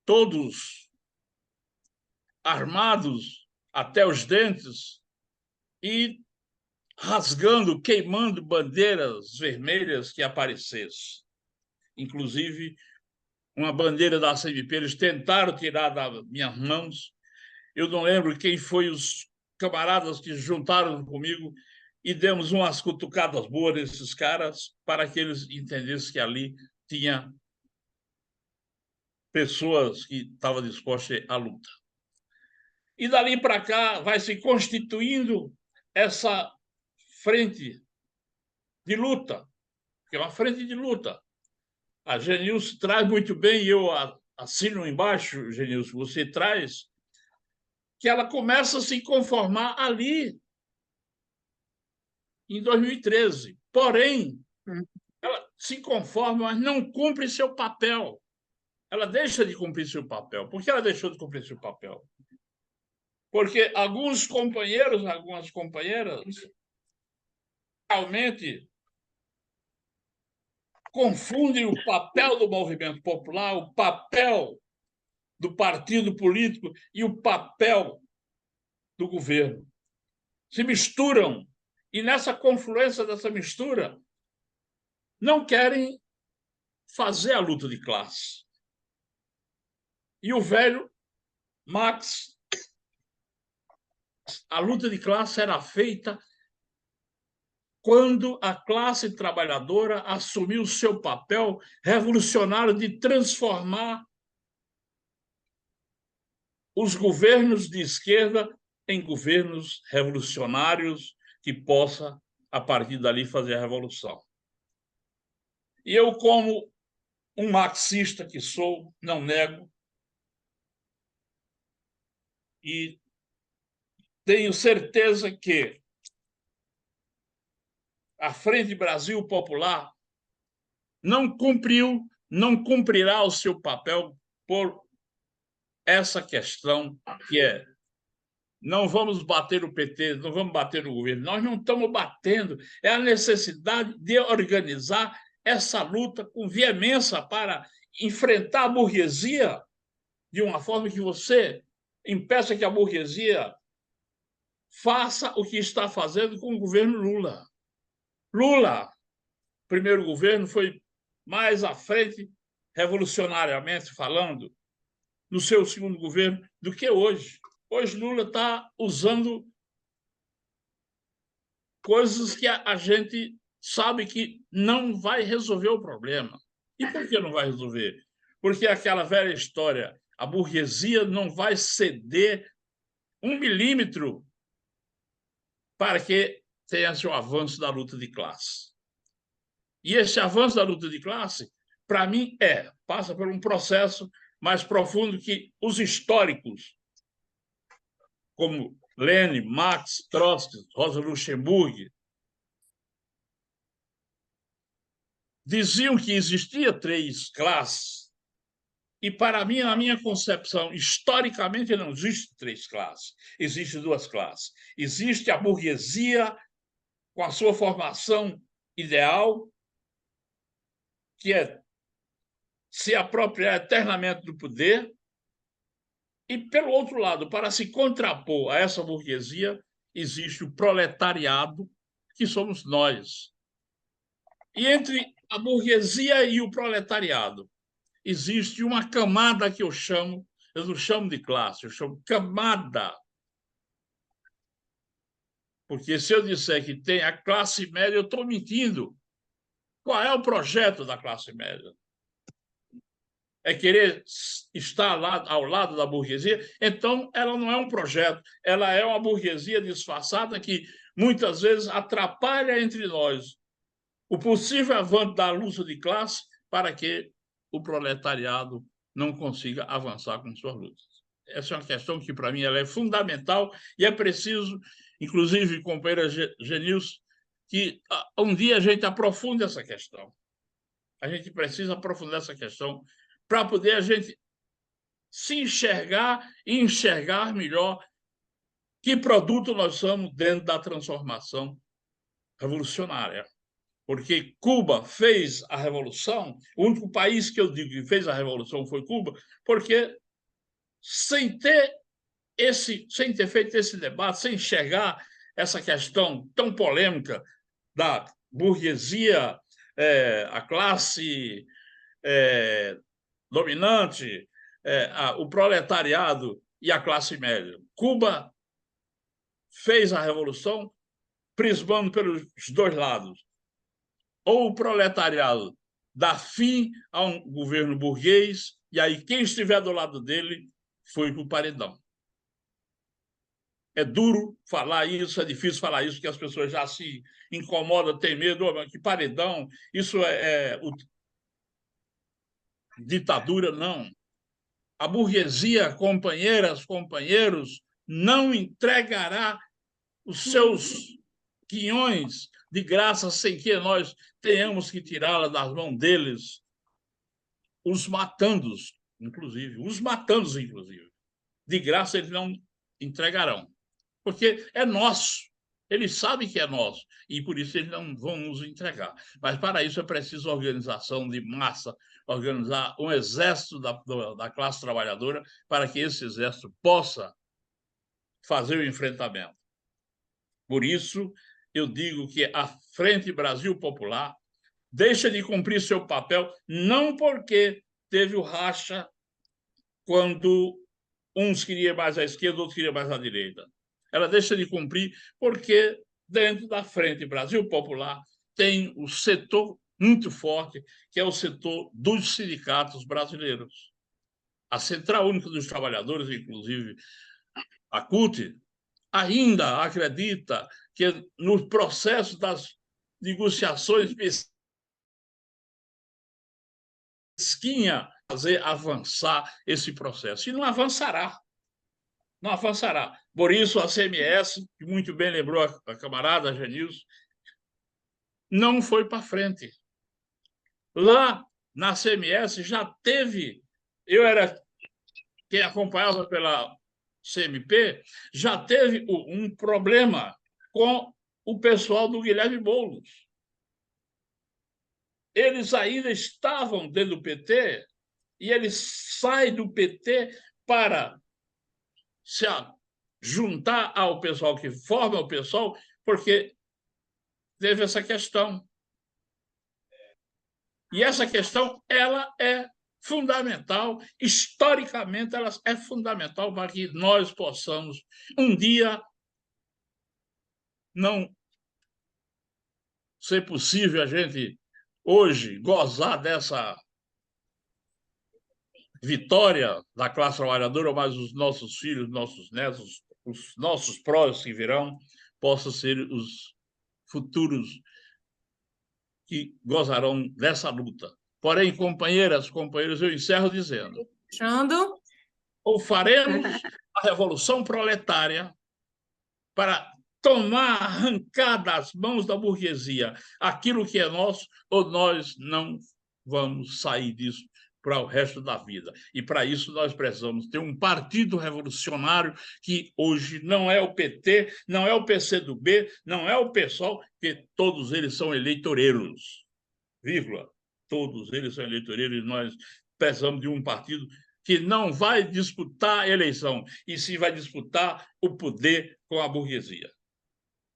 todos armados até os dentes e rasgando, queimando bandeiras vermelhas que aparecessem. Inclusive, uma bandeira da CNP, eles tentaram tirar das minhas mãos. Eu não lembro quem foi os camaradas que juntaram comigo e demos umas cutucadas boas nesses caras para que eles entendessem que ali tinha pessoas que estavam dispostas à luta. E dali para cá vai se constituindo essa frente de luta, que é uma frente de luta. A Genilson traz muito bem, e eu assino embaixo, Genilson, você traz, que ela começa a se conformar ali, em 2013. Porém, ela se conforma, mas não cumpre seu papel. Ela deixa de cumprir seu papel. Por que ela deixou de cumprir seu papel? Porque alguns companheiros, algumas companheiras, realmente confundem o papel do movimento popular, o papel do partido político e o papel do governo. Se misturam, e nessa confluência dessa mistura, não querem fazer a luta de classe. E o velho Marx, a luta de classe era feita quando a classe trabalhadora assumiu o seu papel revolucionário de transformar os governos de esquerda em governos revolucionários que possa, a partir dali, fazer a revolução. E eu, como um marxista que sou, não nego, e tenho certeza que a Frente Brasil Popular não cumpriu, não cumprirá o seu papel por essa questão que é: não vamos bater o PT, não vamos bater o governo. Nós não estamos batendo, é a necessidade de organizar essa luta com veemência para enfrentar a burguesia de uma forma que você impeça que a burguesia faça o que está fazendo com o governo Lula. Lula, primeiro governo, foi mais à frente, revolucionariamente falando, no seu segundo governo, do que hoje. Hoje Lula está usando coisas que a gente sabe que não vai resolver o problema. E por que não vai resolver? Porque aquela velha história, a burguesia não vai ceder 1 milímetro para que tenha seu avanço da luta de classe. E esse avanço da luta de classe, para mim, passa por um processo mais profundo que os históricos, como Lenin, Marx, Trotsky, Rosa Luxemburgo, diziam que existia 3 classes. E, para mim, na minha concepção, historicamente não existe 3 classes. Existem 2 classes. Existe a burguesia com a sua formação ideal, que é se apropriar eternamente do poder, e, pelo outro lado, para se contrapor a essa burguesia, existe o proletariado, que somos nós. E entre a burguesia e o proletariado existe uma camada que eu não chamo de classe, eu chamo camada. Porque se eu disser que tem a classe média, eu estou mentindo. Qual é o projeto da classe média? É querer estar lá, ao lado da burguesia? Então, ela não é um projeto, ela é uma burguesia disfarçada que muitas vezes atrapalha entre nós o possível avanço da luta de classe para que o proletariado não consiga avançar com suas lutas. Essa é uma questão que, para mim, ela é fundamental e é preciso, inclusive, companheira Genilson, que um dia a gente aprofunde essa questão. A gente precisa aprofundar essa questão para poder a gente se enxergar e enxergar melhor que produto nós somos dentro da transformação revolucionária. Porque Cuba fez a revolução, o único país que eu digo que fez a revolução foi Cuba, porque sem ter feito esse debate, sem enxergar essa questão tão polêmica da burguesia, a classe dominante, o proletariado e a classe média. Cuba fez a revolução prismando pelos 2 lados. Ou o proletariado dá fim a um governo burguês, e aí quem estiver do lado dele foi para o paredão. É duro falar isso, é difícil falar isso, porque as pessoas já se incomodam, têm medo. Que paredão, isso ditadura, não. A burguesia, companheiras, companheiros, não entregará os seus quinhões de graça sem que nós tenhamos que tirá-la das mãos deles, os matando, inclusive. De graça eles não entregarão, porque é nosso. Eles sabem que é nosso e, por isso, eles não vão nos entregar. Mas, para isso, é preciso organização de massa, organizar um exército da classe trabalhadora para que esse exército possa fazer o enfrentamento. Por isso, eu digo que a Frente Brasil Popular deixa de cumprir seu papel, não porque teve o racha quando uns queriam mais à esquerda, outros queriam mais à direita. Ela deixa de cumprir porque, dentro da Frente Brasil Popular, tem o setor muito forte, que é o setor dos sindicatos brasileiros. a Central Única dos Trabalhadores, inclusive a CUT, ainda acredita que no processo das negociações mesquinha fazer avançar esse processo. E não avançará. Não avançará. Por isso, a CMS, que muito bem lembrou a camarada Genilson, não foi para frente. Lá na CMS já teve, eu era quem acompanhava pela CMP, já teve um problema com o pessoal do Guilherme Boulos. Eles ainda estavam dentro do PT e eles saem do PT para se juntar ao pessoal que forma o pessoal, porque teve essa questão. E essa questão ela é fundamental, historicamente ela é fundamental para que nós possamos um dia não ser possível a gente hoje gozar dessa vitória da classe trabalhadora, mas os nossos filhos, nossos netos, os nossos próximos que virão, possam ser os futuros que gozarão dessa luta. Porém, companheiras, companheiros, eu encerro dizendo: ou faremos a revolução proletária para tomar, arrancar das mãos da burguesia aquilo que é nosso, ou nós não vamos sair disso para o resto da vida. E para isso nós precisamos ter um partido revolucionário que hoje não é o PT, não é o PCdoB, não é o PSOL, que todos eles são eleitoreiros. Vírgula. Todos eles são eleitoreiros e nós precisamos de um partido que não vai disputar a eleição, e sim vai disputar o poder com a burguesia.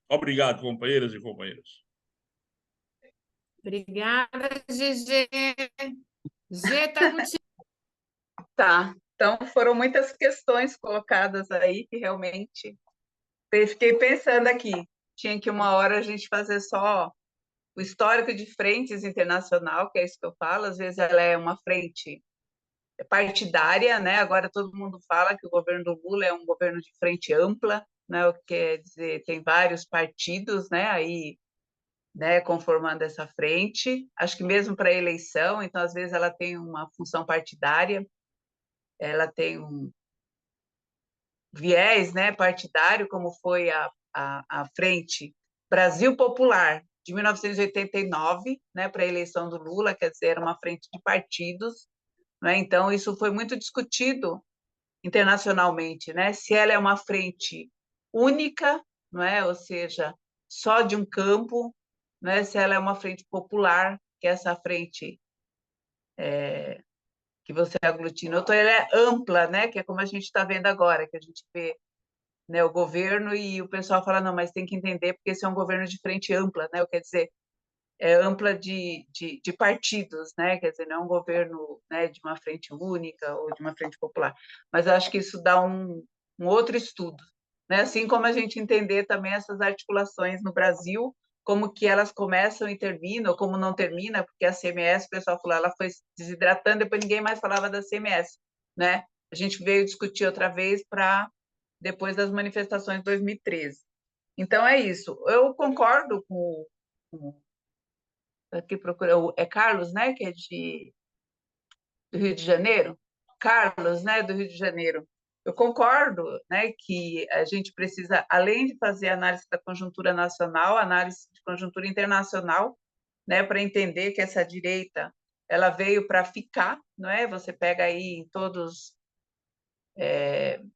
Obrigado, companheiras e companheiros.
Obrigada, GG. Gê, está contigo.
Tá, então foram muitas questões colocadas aí que realmente eu fiquei pensando aqui. Tinha que uma hora a gente fazer só o histórico de frentes internacional, que é isso que eu falo. Às vezes ela é uma frente partidária, né? Agora todo mundo fala que o governo do Lula é um governo de frente ampla, né? O que quer dizer, tem vários partidos, né? Aí, né? Conformando essa frente. Acho que mesmo para a eleição, então às vezes ela tem uma função partidária, ela tem um viés, né? Partidário, como foi a frente Brasil Popular de 1989, né? Para a eleição do Lula, quer dizer, era uma frente de partidos. Né? Então, isso foi muito discutido internacionalmente, né? Se ela é uma frente única, não é? Ou seja, só de um campo, né? Se ela é uma frente popular, que é essa frente que você aglutina. Então, ela é ampla, né? Que é como a gente está vendo agora, que a gente vê, né, o governo e o pessoal fala, não, mas tem que entender porque esse é um governo de frente ampla, né? Quer dizer, é ampla de partidos, né? Quer dizer, não é um governo, né, de uma frente única ou de uma frente popular. Mas eu acho que isso dá um outro estudo, né? Assim como a gente entender também essas articulações no Brasil, como que elas começam e terminam, ou como não termina, porque a CMS, o pessoal falou, ela foi desidratando, depois ninguém mais falava da CMS, né? A gente veio discutir outra vez para depois das manifestações de 2013. Então, é isso. Eu concordo com aqui procura, é Carlos, né, que é do Rio de Janeiro, Carlos, né, do Rio de Janeiro. Eu concordo, né, que a gente precisa, além de fazer análise da conjuntura nacional, análise de conjuntura internacional, né, para entender que essa direita ela veio para ficar, não é? Você pega aí em todos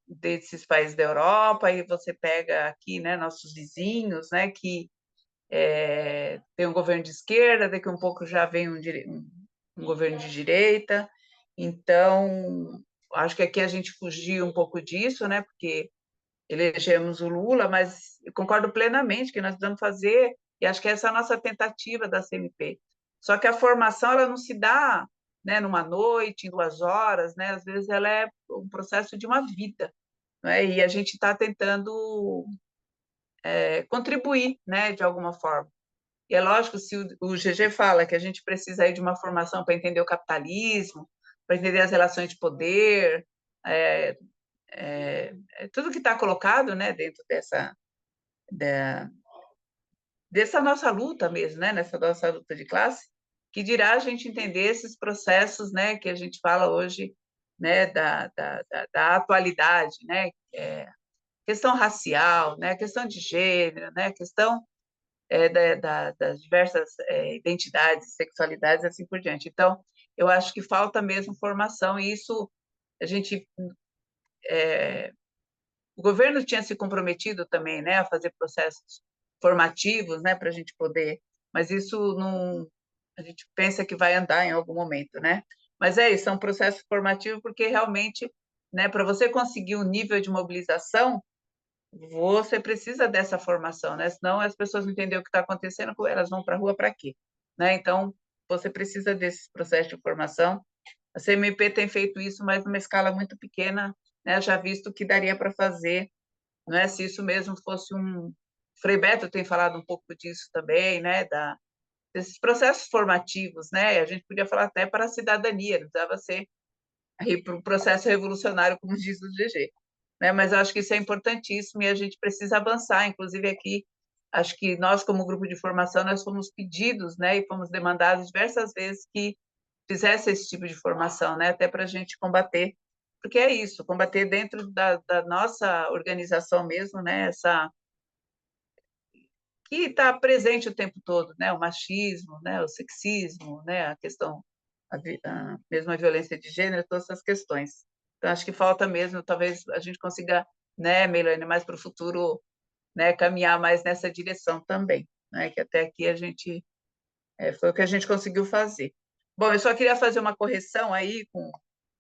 desses países da Europa e você pega aqui, né, nossos vizinhos, né, que tem um governo de esquerda, daqui a um pouco já vem um governo de direita. Então, acho que aqui a gente fugiu um pouco disso, né? Porque elegemos o Lula, mas eu concordo plenamente que nós precisamos fazer, e acho que essa é a nossa tentativa da CMP. Só que a formação ela não se dá, né, numa noite, em 2 horas, né? Às vezes ela é um processo de uma vida, né? E a gente está tentando contribuir, né, de alguma forma. E é lógico, se o GG fala que a gente precisa aí de uma formação para entender o capitalismo, para entender as relações de poder, tudo que está colocado, né, dentro dessa nossa luta mesmo, né, nessa nossa luta de classe, que dirá a gente entender esses processos, né, que a gente fala hoje, né, da atualidade, né, questão racial, né, questão de gênero, né, questão das diversas identidades, sexualidades, assim por diante. Então, eu acho que falta mesmo formação, e isso a gente... o governo tinha se comprometido também, né, a fazer processos formativos, né, para a gente poder... Mas isso não... A gente pensa que vai andar em algum momento, né? Mas é isso, é um processo formativo, porque realmente, né, para você conseguir um nível de mobilização, você precisa dessa formação, né? Senão as pessoas não entendem o que está acontecendo, elas vão para a rua para quê? Né? Então, você precisa desse processo de formação. A CMP tem feito isso, mas numa escala muito pequena, né? Já visto que daria para fazer, né? Se isso mesmo fosse um... Frei Beto tem falado um pouco disso também, né? Desses processos formativos, né? A gente podia falar até para a cidadania, não precisava ser para o processo revolucionário, como diz o GG. Né? Mas eu acho que isso é importantíssimo e a gente precisa avançar. Inclusive aqui, acho que nós, como grupo de formação, nós fomos pedidos, né, e fomos demandados diversas vezes que fizesse esse tipo de formação, né, até para a gente combater, porque é isso, combater dentro da nossa organização mesmo, né, que está presente o tempo todo, né, o machismo, né, o sexismo, né, a questão, mesmo a violência de gênero, todas essas questões. Então, acho que falta mesmo, talvez a gente consiga, né, Melanie, mais para o futuro, né, caminhar mais nessa direção também, né, que até aqui a gente, foi o que a gente conseguiu fazer. Bom, eu só queria fazer uma correção aí com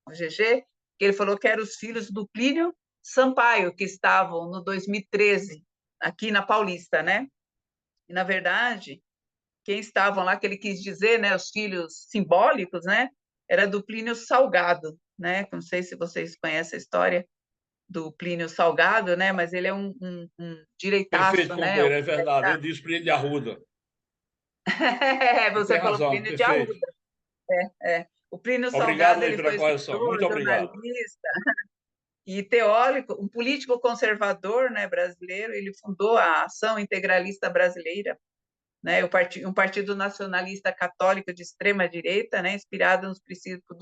o GG, que ele falou que eram os filhos do Plínio Sampaio, que estavam no 2013, aqui na Paulista, né? E, na verdade, quem estavam lá, que ele quis dizer, né, os filhos simbólicos, né, era do Plínio Salgado, né? Não sei se vocês conhecem a história do Plínio Salgado, né? Mas ele é um
Perfeito,
direitaço, né?
companheiro, é verdade. Eu disse Plínio de Arruda. Você
Você
tem
falou
razão,
Plínio de
perfeito.
Arruda. O Plínio
Obrigado
Salgado,
aí
ele
pela
foi
correção.
escritor,
Muito obrigado.
jornalista e teórico, um político conservador, né, brasileiro. Ele fundou a Ação Integralista Brasileira, né, um partido nacionalista católico de extrema direita, né, inspirado nos princípios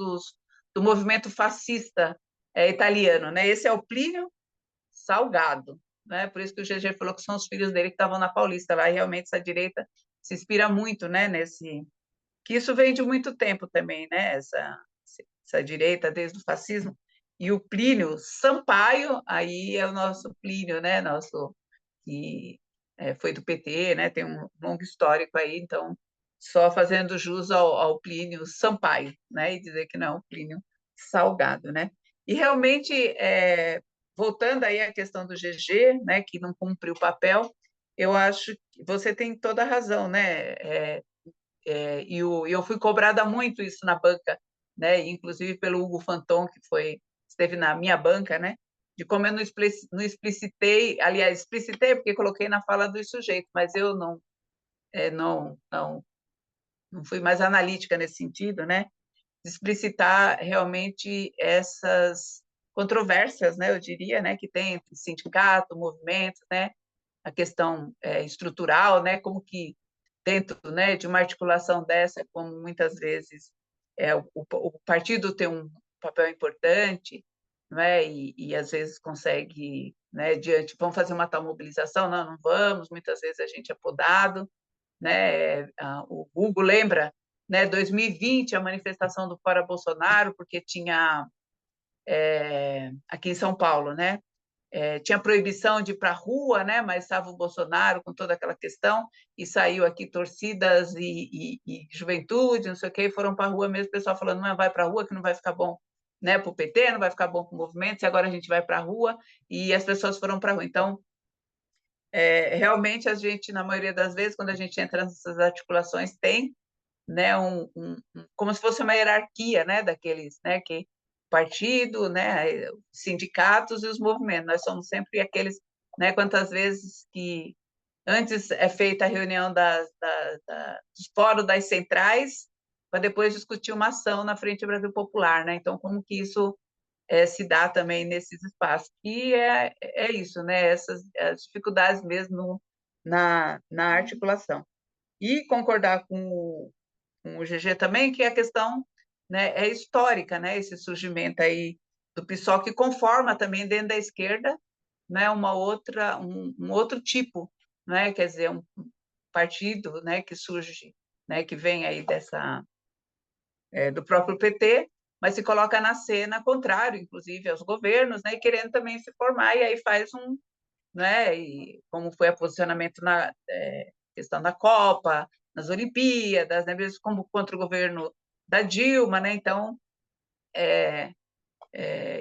do movimento fascista italiano, né? Esse é o Plínio Salgado, né? Por isso que o GG falou que são os filhos dele que estavam na Paulista lá, e realmente essa direita se inspira muito, né, que isso vem de muito tempo também, né? Essa direita desde o fascismo. E o Plínio Sampaio, aí é o nosso Plínio, né? Nosso que foi do PT, né? Tem um longo histórico aí, então só fazendo jus ao Plínio Sampaio, né? E dizer que não é o Plínio Salgado, né? E realmente, voltando aí à questão do GG, né? Que não cumpre o papel, eu acho que você tem toda a razão, né? E eu fui cobrada muito isso na banca, né? Inclusive pelo Hugo Fanton, que esteve na minha banca, né? De como eu não explicitei, aliás, explicitei porque coloquei na fala dos sujeitos, mas eu não fui mais analítica nesse sentido, né? De explicitar realmente essas controvérsias, né? Eu diria, né? Que tem entre sindicato, movimento, né? A questão estrutural, né? Como que dentro, né, de uma articulação dessa, como muitas vezes o partido tem um papel importante, não é? E às vezes consegue, né, vamos fazer uma tal mobilização, não vamos, muitas vezes a gente é podado, né? O Hugo lembra, né, 2020, a manifestação do Fora Bolsonaro, porque tinha aqui em São Paulo, né? Tinha proibição de ir para a rua, né? Mas estava o Bolsonaro com toda aquela questão, e saiu aqui torcidas e juventude, não sei o quê, e foram para a rua mesmo, o pessoal falando, não vai para a rua, que não vai ficar bom, né, para o PT, não vai ficar bom para o movimento, e agora a gente vai para a rua, e as pessoas foram para a rua. Então, realmente, a gente, na maioria das vezes, quando a gente entra nessas articulações, tem, né, como se fosse uma hierarquia, né, daqueles, né, que partido, né, sindicatos e os movimentos. Nós somos sempre aqueles, né, quantas vezes que antes é feita a reunião dos fóruns das centrais, para depois discutir uma ação na Frente Brasil Popular, né? Então, como que isso se dá também nesses espaços? E é isso, né? Essas as dificuldades mesmo na articulação. E concordar com o GG também, que a questão, né, é histórica, né? Esse surgimento aí do PSOL, que conforma também dentro da esquerda, né, um outro tipo, né? Quer dizer, um partido, né, que surge, né, que vem aí do próprio PT, mas se coloca na cena contrário, inclusive, aos governos, né, e querendo também se formar, e aí faz né, e como foi o posicionamento na questão da Copa, nas Olimpíadas, né, mesmo como contra o governo da Dilma, né, então é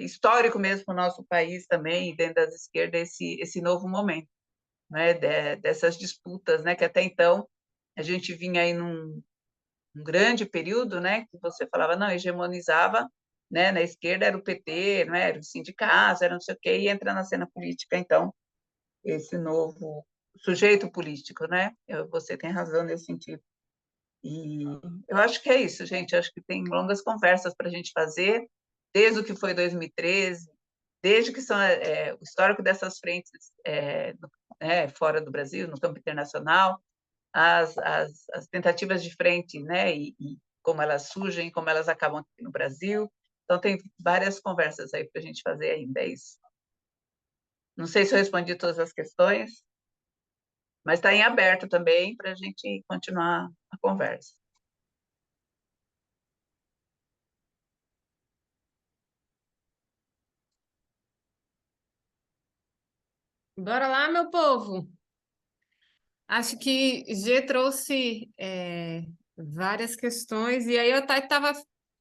histórico mesmo para o nosso país também, dentro das esquerdas, esse novo momento, né, dessas disputas, né, que até então a gente vinha aí num grande período, né, que você falava, não, hegemonizava, né, na esquerda era o PT, não era os sindicatos, era não sei o quê, e entra na cena política, então, esse novo sujeito político, né? Você tem razão nesse sentido. E eu acho que é isso, gente, acho que tem longas conversas para a gente fazer, desde o que foi 2013, desde que são o histórico dessas frentes fora do Brasil, no campo internacional, as tentativas de frente, né, e como elas surgem, como elas acabam aqui no Brasil. Então, tem várias conversas aí para a gente fazer ainda, é isso. Não sei se eu respondi todas as questões, mas está em aberto também para a gente continuar a conversa.
Bora lá, meu povo! Acho que G trouxe várias questões, e aí eu estava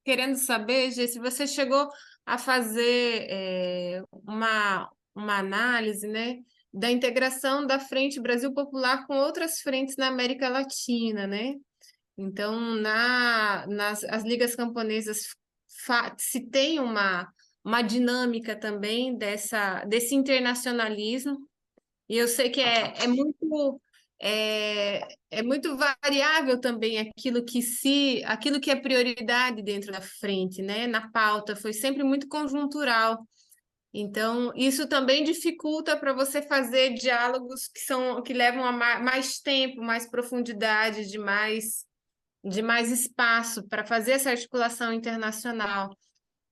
querendo saber, G, se você chegou a fazer uma análise, né, da integração da Frente Brasil Popular com outras frentes na América Latina, né? Então, as ligas camponesas se tem uma dinâmica também desse internacionalismo, e eu sei que é muito variável também aquilo que é prioridade dentro da frente, né? Na pauta, foi sempre muito conjuntural. Então, isso também dificulta para você fazer diálogos que levam a mais tempo, mais profundidade, de mais espaço para fazer essa articulação internacional.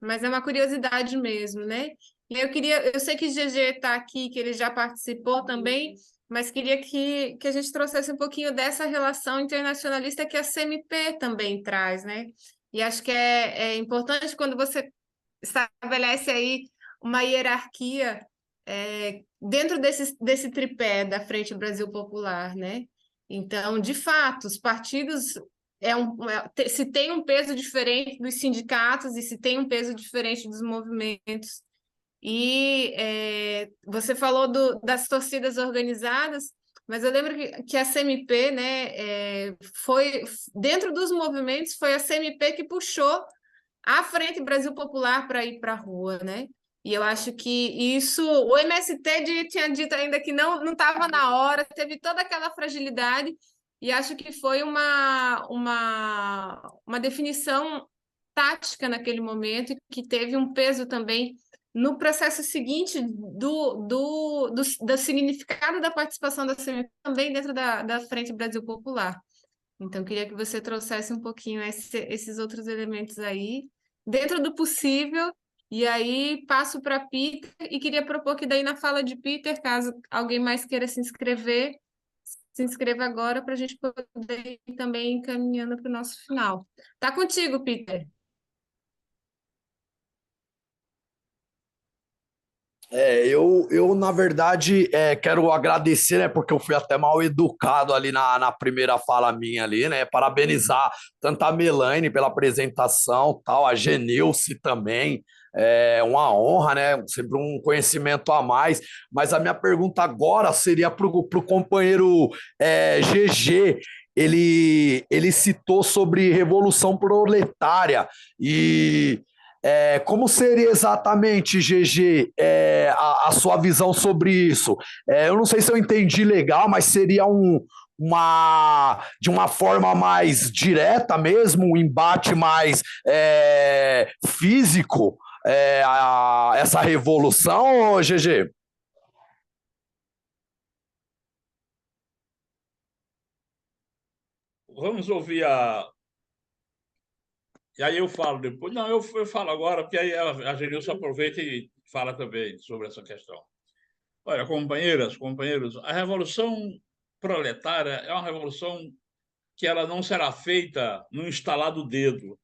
Mas é uma curiosidade mesmo, né? E eu sei que GG está aqui, que ele já participou também, mas queria que a gente trouxesse um pouquinho dessa relação internacionalista que a CMP também traz, né? E acho que é importante quando você estabelece aí uma hierarquia dentro desse tripé da Frente Brasil Popular, né? Então, de fato, os partidos se tem um peso diferente dos sindicatos e se tem um peso diferente dos movimentos. E você falou das torcidas organizadas, mas eu lembro que a CMP, né, foi dentro dos movimentos, foi a CMP que puxou a Frente Brasil Popular para ir para a rua, né? E eu acho que isso, o MST tinha dito ainda que não estava na hora, teve toda aquela fragilidade, e acho que foi uma definição tática naquele momento, que teve um peso também no processo seguinte do significado da participação da CMP também dentro da Frente Brasil Popular. Então, queria que você trouxesse um pouquinho esses outros elementos aí, dentro do possível, e aí passo para Peter, e queria propor que daí na fala de Peter, caso alguém mais queira se inscreva agora para a gente poder ir também encaminhando para o nosso final. Tá contigo, Peter.
Na verdade, quero agradecer, né, porque eu fui até mal educado ali na primeira fala minha ali, né, parabenizar tanto a Melaine pela apresentação, tal, a Genilce também, é uma honra, né, sempre um conhecimento a mais, mas a minha pergunta agora seria para o companheiro GG. Ele citou sobre Revolução Proletária e... como seria exatamente, GG, a sua visão sobre isso? Eu não sei se eu entendi legal, mas seria de uma forma mais direta mesmo, um embate mais físico, essa revolução, ô, GG?
Vamos ouvir E aí eu falo depois. Não, eu falo agora, porque aí a Genilson aproveita e fala também sobre essa questão. Olha, companheiras, companheiros, a Revolução Proletária é uma revolução que ela não será feita no instalar do dedo.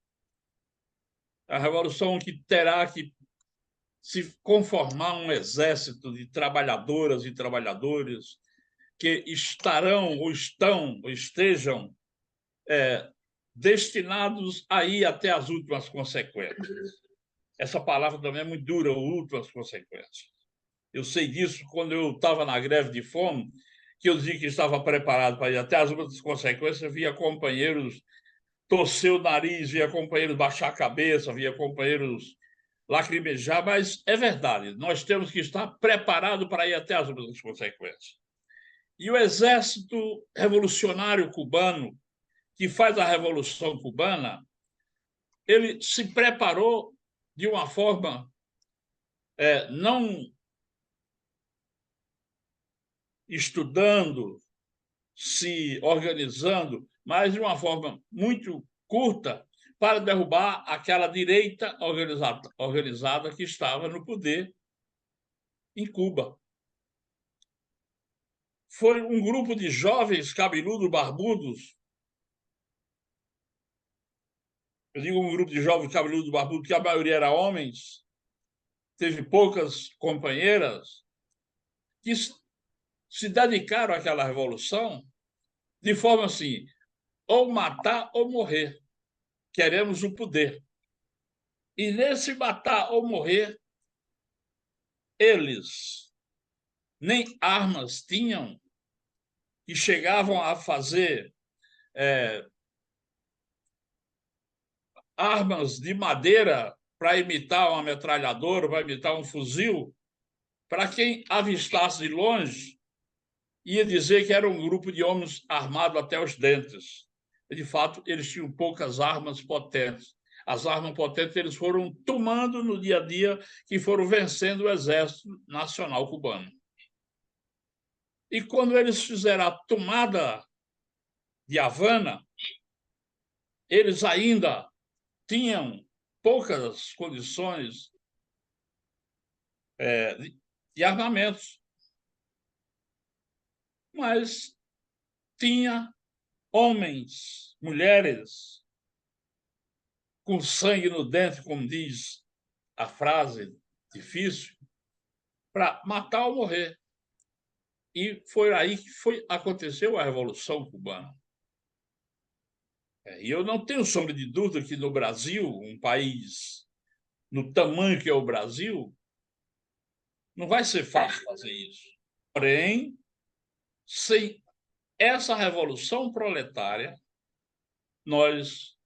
É a revolução que terá que se conformar um exército de trabalhadoras e trabalhadores que estarão ou estão ou estejam destinados a ir até as últimas consequências. Essa palavra também é muito dura, últimas consequências. Eu sei disso quando eu estava na greve de fome, que eu dizia que estava preparado para ir até as últimas consequências, via companheiros torcer o nariz, via companheiros baixar a cabeça, via companheiros lacrimejar, mas é verdade, nós temos que estar preparados para ir até as últimas consequências. E o exército revolucionário cubano, que faz a Revolução Cubana, ele se preparou de uma forma não estudando, se organizando, mas de uma forma muito curta para derrubar aquela direita organizada que estava no poder em Cuba. Foi um grupo de jovens cabeludos, barbudos. Eu digo um grupo de jovens cabeludos, barbudos, que a maioria era homens, teve poucas companheiras, que se dedicaram àquela revolução de forma assim, ou matar ou morrer. Queremos o poder. E nesse matar ou morrer, eles nem armas tinham e chegavam a fazer armas de madeira para imitar uma metralhadora, para imitar um fuzil, para quem avistasse de longe, ia dizer que era um grupo de homens armados até os dentes. E, de fato, eles tinham poucas armas potentes. As armas potentes eles foram tomando no dia a dia, que foram vencendo o Exército Nacional Cubano. E quando eles fizeram a tomada de Havana, eles ainda tinham poucas condições de armamentos, mas tinha homens, mulheres, com sangue no dente, como diz a frase difícil, para matar ou morrer. E foi aí que aconteceu a Revolução Cubana. E eu não tenho sombra de dúvida que no Brasil, um país no tamanho que é o Brasil, não vai ser fácil fazer isso. Porém, sem essa revolução proletária, nós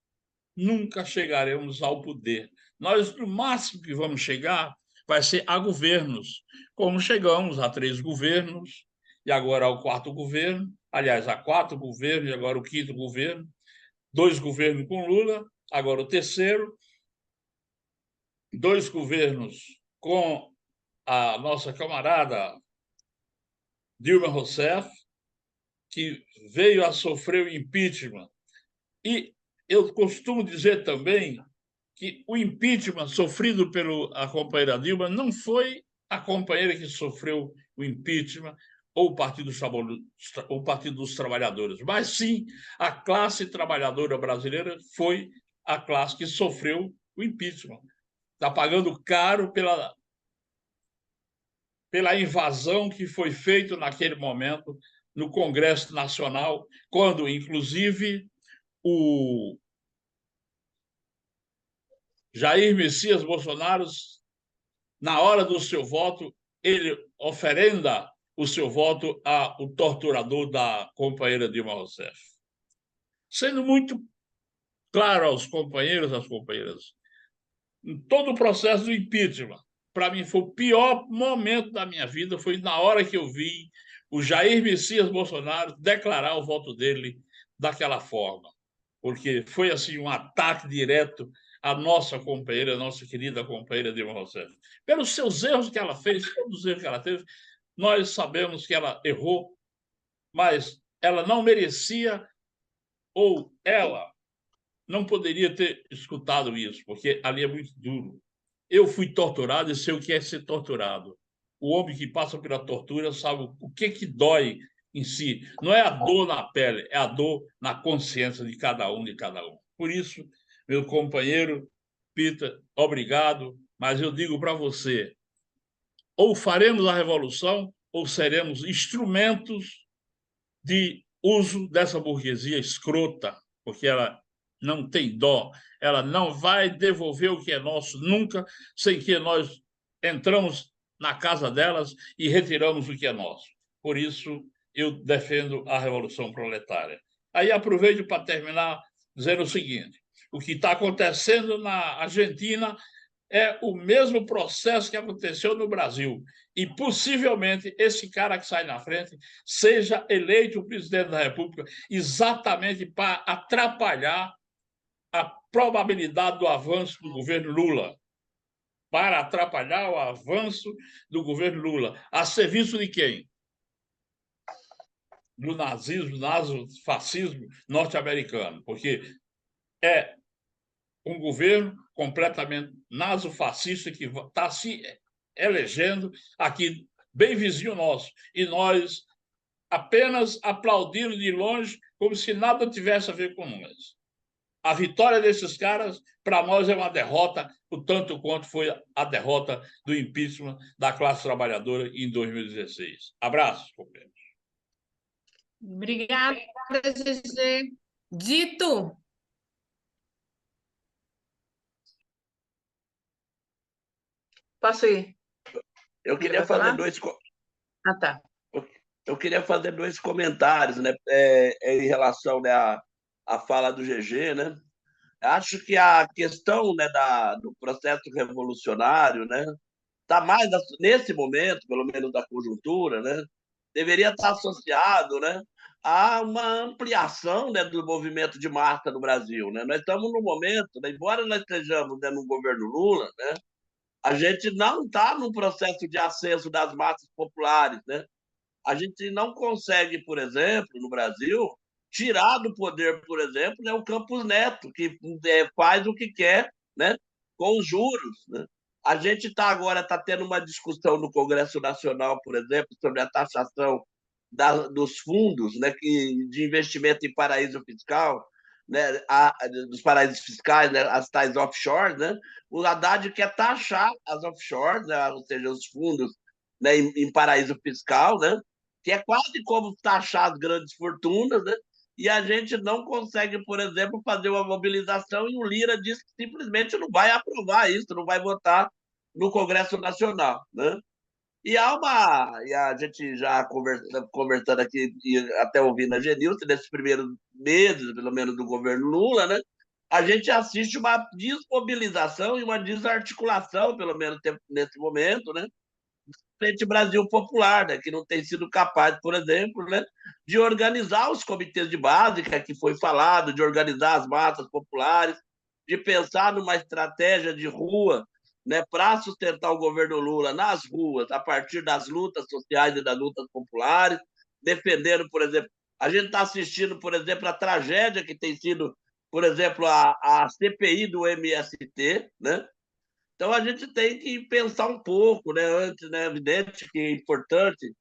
nunca chegaremos ao poder. Nós, no máximo que vamos chegar, vai ser a governos, como chegamos a 3 governos, e agora ao 4º governo, aliás, a 4 governos, e agora o 5º governo, 2 governos com Lula, agora o 3º, 2 governos com a nossa camarada Dilma Rousseff, que veio a sofrer o impeachment. E eu costumo dizer também que o impeachment sofrido pela companheira Dilma não foi a companheira que sofreu o impeachment ou o Partido dos Trabalhadores, mas sim a classe trabalhadora brasileira foi a classe que sofreu o impeachment. Está pagando caro pela invasão que foi feita naquele momento no Congresso Nacional, quando, inclusive, o Jair Messias Bolsonaro, na hora do seu voto, ele oferenda o seu voto ao torturador da companheira Dilma Rousseff. Sendo muito claro aos companheiros e às companheiras, em todo o processo do impeachment, para mim foi o pior momento da minha vida, foi na hora que eu vi o Jair Messias Bolsonaro declarar o voto dele daquela forma, porque foi assim um ataque direto à nossa companheira, nossa querida companheira Dilma Rousseff. Pelos seus erros que ela fez, todos os erros que ela teve, nós sabemos que ela errou, mas ela não merecia, ou ela não poderia ter escutado isso, porque ali é muito duro. Eu fui torturado e sei o que é ser torturado. O homem que passa pela tortura sabe o que dói em si. Não é a dor na pele, é a dor na consciência de cada um, de cada um. Por isso, meu companheiro Peter, obrigado, mas eu digo para você, ou faremos a revolução ou seremos instrumentos de uso dessa burguesia escrota, porque ela não tem dó, ela não vai devolver o que é nosso nunca, sem que nós entramos na casa delas e retiramos o que é nosso. Por isso, eu defendo a Revolução Proletária. Aí aproveito para terminar dizendo o seguinte, o que está acontecendo na Argentina é o mesmo processo que aconteceu no Brasil. E, possivelmente, esse cara que sai na frente seja eleito o presidente da República exatamente para atrapalhar a probabilidade do avanço do governo Lula. Para atrapalhar o avanço do governo Lula. A serviço de quem? Do nazismo, nazifascismo norte-americano. Porque é um governo completamente nazofascista que está se elegendo aqui, bem vizinho nosso, e nós apenas aplaudindo de longe como se nada tivesse a ver com nós. A vitória desses caras, para nós, é uma derrota, o tanto quanto foi a derrota do impeachment da classe trabalhadora em 2016. Abraço, companheiros.
Obrigada, GG. Dito.
Posso ir?
Eu queria
Vai
fazer
falar?
dois...
Ah, tá.
Eu queria fazer dois comentários, né, em relação, né, à fala do GG, né? Acho que a questão, né, do processo revolucionário, né, está mais nesse momento, pelo menos da conjuntura, né, deveria estar associado, né, a uma ampliação, né, do movimento de massa no Brasil, né? Nós estamos no momento, né, embora nós estejamos, né, no governo Lula, né, a gente não está num processo de ascenso das massas populares, né? A gente não consegue, por exemplo, no Brasil, tirar do poder, por exemplo, né, o Campos Neto, que faz o que quer, né, com os juros. Né? A gente agora está tendo uma discussão no Congresso Nacional, por exemplo, sobre a taxação dos fundos, né, de investimento em paraíso fiscal, né, dos paraísos fiscais, né, as tais offshores. Né? O Haddad quer taxar as offshores, né, ou seja, os fundos, né, em paraíso fiscal, né? Que é quase como taxar as grandes fortunas, né? E a gente não consegue, por exemplo, fazer uma mobilização e o Lira diz que simplesmente não vai aprovar isso, não vai votar no Congresso Nacional, né? E a gente já conversando aqui, e até ouvindo a Genilson, nesses primeiros meses, pelo menos, do governo Lula, né? A gente assiste uma desmobilização e uma desarticulação, pelo menos nesse momento, né? Frente Brasil Popular, né, que não tem sido capaz, por exemplo, né, de organizar os comitês de base, que foi falado, de organizar as massas populares, de pensar numa estratégia de rua, né, para sustentar o governo Lula nas ruas, a partir das lutas sociais e das lutas populares, defendendo, por exemplo, a gente está assistindo, por exemplo, a tragédia que tem sido, por exemplo, a CPI do MST, né? Então a gente tem que pensar um pouco, né? Antes, né? É evidente que é importante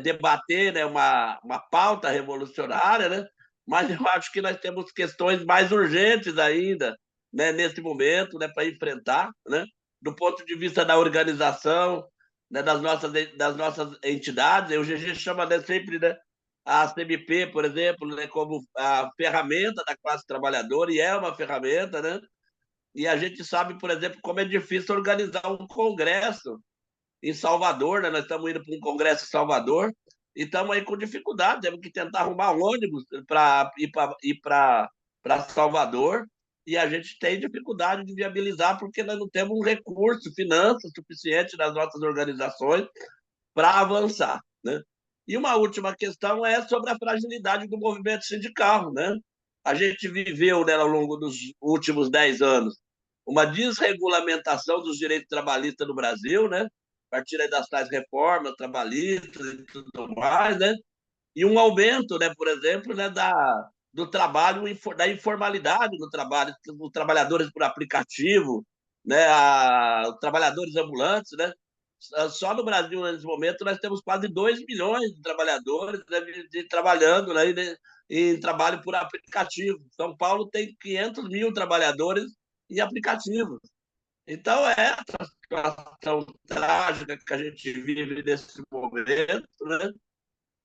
debater, né? uma pauta revolucionária, né? Mas eu acho que nós temos questões mais urgentes ainda, né? Nesse momento, né? Para enfrentar, né? Do ponto de vista da organização, né? das nossas entidades. O GG chama, né, sempre, né? A CMP, por exemplo, né? Como a ferramenta da classe trabalhadora, e é uma ferramenta, né? E a gente sabe, por exemplo, como é difícil organizar um congresso em Salvador, né? Nós estamos indo para um congresso em Salvador e estamos aí com dificuldade, temos que tentar arrumar um ônibus para ir para Salvador, e a gente tem dificuldade de viabilizar porque nós não temos um recurso, finanças suficiente nas nossas organizações para avançar, né? E uma última questão é sobre a fragilidade do movimento sindical, né? A gente viveu, né, ao longo dos últimos 10 anos uma desregulamentação dos direitos trabalhistas no Brasil, né? A partir das tais reformas trabalhistas e tudo mais, né? E um aumento, né, por exemplo, né, do trabalho, da informalidade no trabalho, os trabalhadores por aplicativo, né, os trabalhadores ambulantes, né? Só no Brasil, nesse momento, nós temos quase 2 milhões de trabalhadores, né, trabalhando, né, em trabalho por aplicativo. São Paulo tem 500 mil trabalhadores em aplicativos. Então, é essa situação trágica que a gente vive nesse momento, né?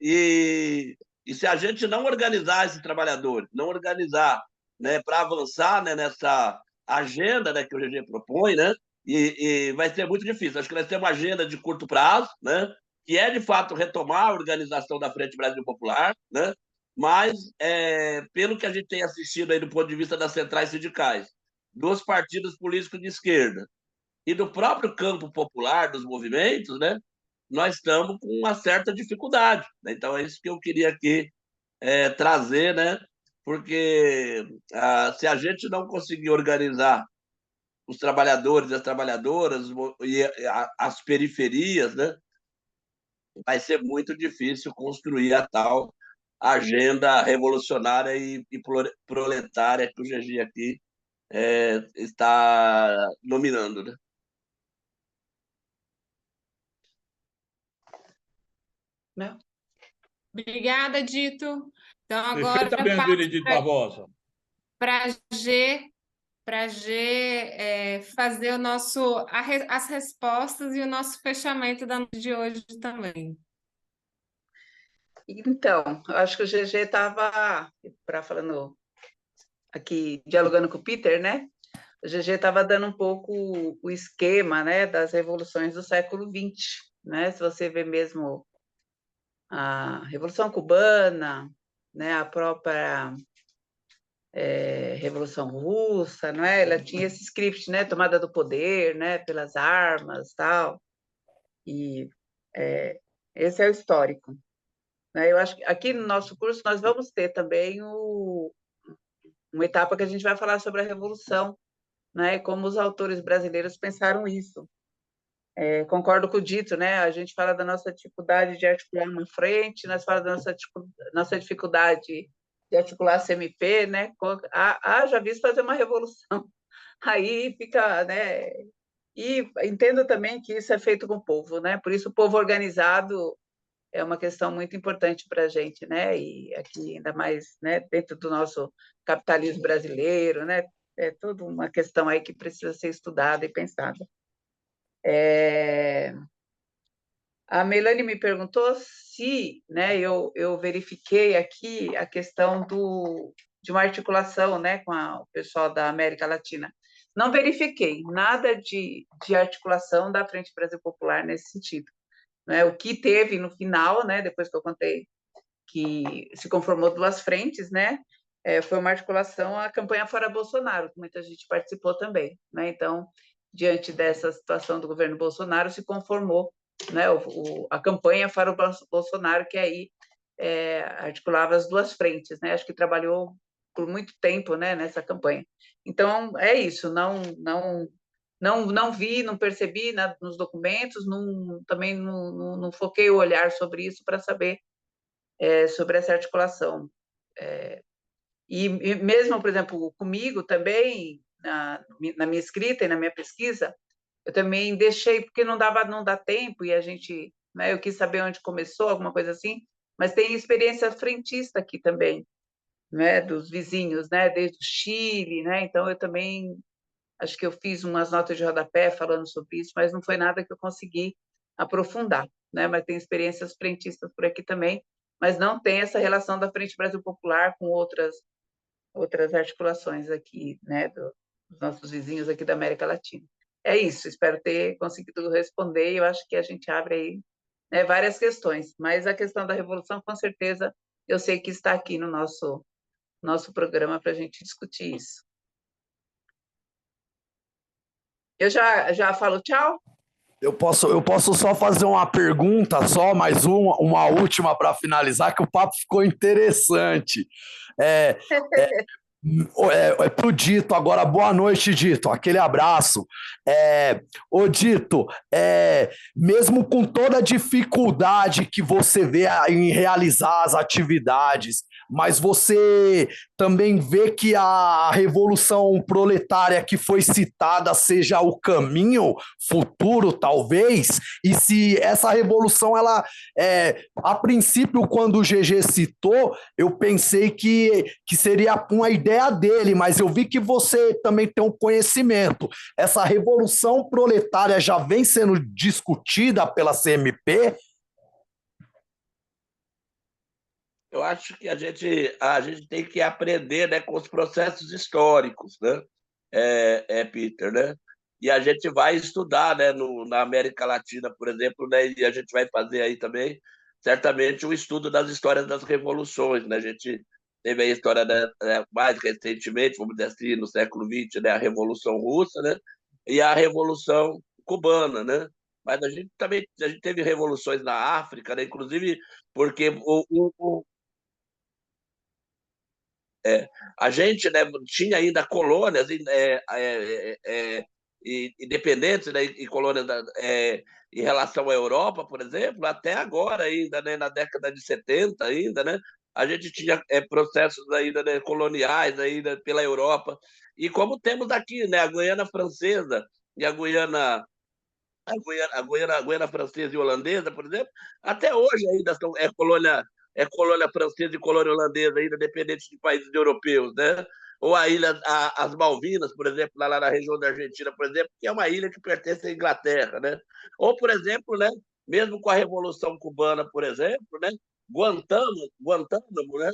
E se a gente não organizar esses trabalhadores, não organizar, né, para avançar, né, nessa agenda, né, que o GG propõe, né, e vai ser muito difícil. Acho que nós temos uma agenda de curto prazo, né, que é, de fato, retomar a organização da Frente Brasil Popular, né, mas, pelo que a gente tem assistido aí do ponto de vista das centrais sindicais, dos partidos políticos de esquerda e do próprio campo popular dos movimentos, né, nós estamos com uma certa dificuldade, né? Então, é isso que eu queria aqui trazer, né? Porque se a gente não conseguir organizar os trabalhadores e as trabalhadoras e as periferias, né? Vai ser muito difícil construir a tal agenda revolucionária e proletária que o GG aqui está nominando, né?
Não?
Obrigada, Dito. Então, agora eu
Perfeitamente,
passo
Benedito Barbosa.
para fazer as respostas e o nosso fechamento da noite de hoje também.
Então, eu acho que o GG estava, falando aqui, dialogando com o Peter, né? O GG estava dando um pouco o esquema, né, das revoluções do século XX, né? Se você vê mesmo a Revolução Cubana, né, a própria Revolução Russa, não é? Ela tinha esse script, né, tomada do poder, né, pelas armas, tal. E esse é o histórico. Né? Eu acho que aqui no nosso curso nós vamos ter também uma etapa que a gente vai falar sobre a Revolução, né? Como os autores brasileiros pensaram isso. Concordo com o Dito, né? A gente fala da nossa dificuldade de articular uma frente, nós falamos da nossa dificuldade de articular a CMP, né? Já visto fazer uma revolução. Aí fica, né? E entendo também que isso é feito com o povo, né? Por isso o povo organizado é uma questão muito importante para a gente, né? E aqui ainda mais, né? Dentro do nosso capitalismo brasileiro, né? É toda uma questão aí que precisa ser estudada e pensada. A Melanie me perguntou se, né? Eu verifiquei aqui a questão de uma articulação, né? Com o pessoal da América Latina. Não verifiquei nada de articulação da Frente Brasil Popular nesse sentido. Né? O que teve no final, né? Depois que eu contei que se conformou duas frentes, né? Foi uma articulação à campanha Fora Bolsonaro, que muita gente participou também, né? Então, diante dessa situação do governo Bolsonaro, se conformou, né? A campanha Fora Bolsonaro, que aí articulava as duas frentes, né? Acho que trabalhou por muito tempo, né? Nessa campanha. Então, é isso. Não vi, não percebi nos documentos, também não foquei o olhar sobre isso para saber sobre essa articulação. E mesmo, por exemplo, comigo também, na minha escrita e na minha pesquisa, eu também deixei, porque não dá tempo, e a gente, né, eu quis saber onde começou, alguma coisa assim, mas tem experiência frentista aqui também, né, dos vizinhos, né, desde o Chile, né, então eu também, acho que eu fiz umas notas de rodapé falando sobre isso, mas não foi nada que eu consegui aprofundar, né, mas tem experiências frentistas por aqui também, mas não tem essa relação da Frente Brasil Popular com outras articulações aqui, né, dos nossos vizinhos aqui da América Latina. É isso, espero ter conseguido responder, e eu acho que a gente abre aí, né, várias questões, mas a questão da revolução, com certeza, eu sei que está aqui no nosso programa para a gente discutir isso. Eu já falo tchau?
Eu posso só fazer uma pergunta, só mais uma última para finalizar, que o papo ficou interessante. É, pro Dito, agora boa noite, Dito, aquele abraço. Ô Dito, mesmo com toda a dificuldade que você vê em realizar as atividades, mas você também vê que a revolução proletária que foi citada seja o caminho futuro, talvez, e se essa revolução, a princípio, quando o GG citou, eu pensei que seria uma ideia dele, mas eu vi que você também tem um conhecimento. Essa revolução proletária já vem sendo discutida pela CMP?
Eu acho que a gente tem que aprender, né, com os processos históricos, né, Peter, né? E a gente vai estudar, né, na América Latina, por exemplo, né, e a gente vai fazer aí também, certamente, o estudo das histórias das revoluções, né? A gente teve a história, né, mais recentemente, vamos dizer assim, no século XX, né, a Revolução Russa, né, e a Revolução Cubana, né? Mas a gente teve revoluções na África, né, inclusive porque a gente, né, tinha ainda colônias independentes, né, e colônias em relação à Europa, por exemplo, até agora ainda, né, na década de 70 ainda, né, a gente tinha processos ainda, né, coloniais ainda pela Europa. E como temos aqui, né, a Guiana Francesa e a Guiana Francesa e Holandesa, por exemplo, até hoje ainda é colônia francesa e colônia holandesa, ainda dependente de países europeus, né? Ou as Malvinas, por exemplo, lá na região da Argentina, por exemplo, que é uma ilha que pertence à Inglaterra, né? Ou, por exemplo, né, mesmo com a Revolução Cubana, por exemplo, né, Guantánamo, né,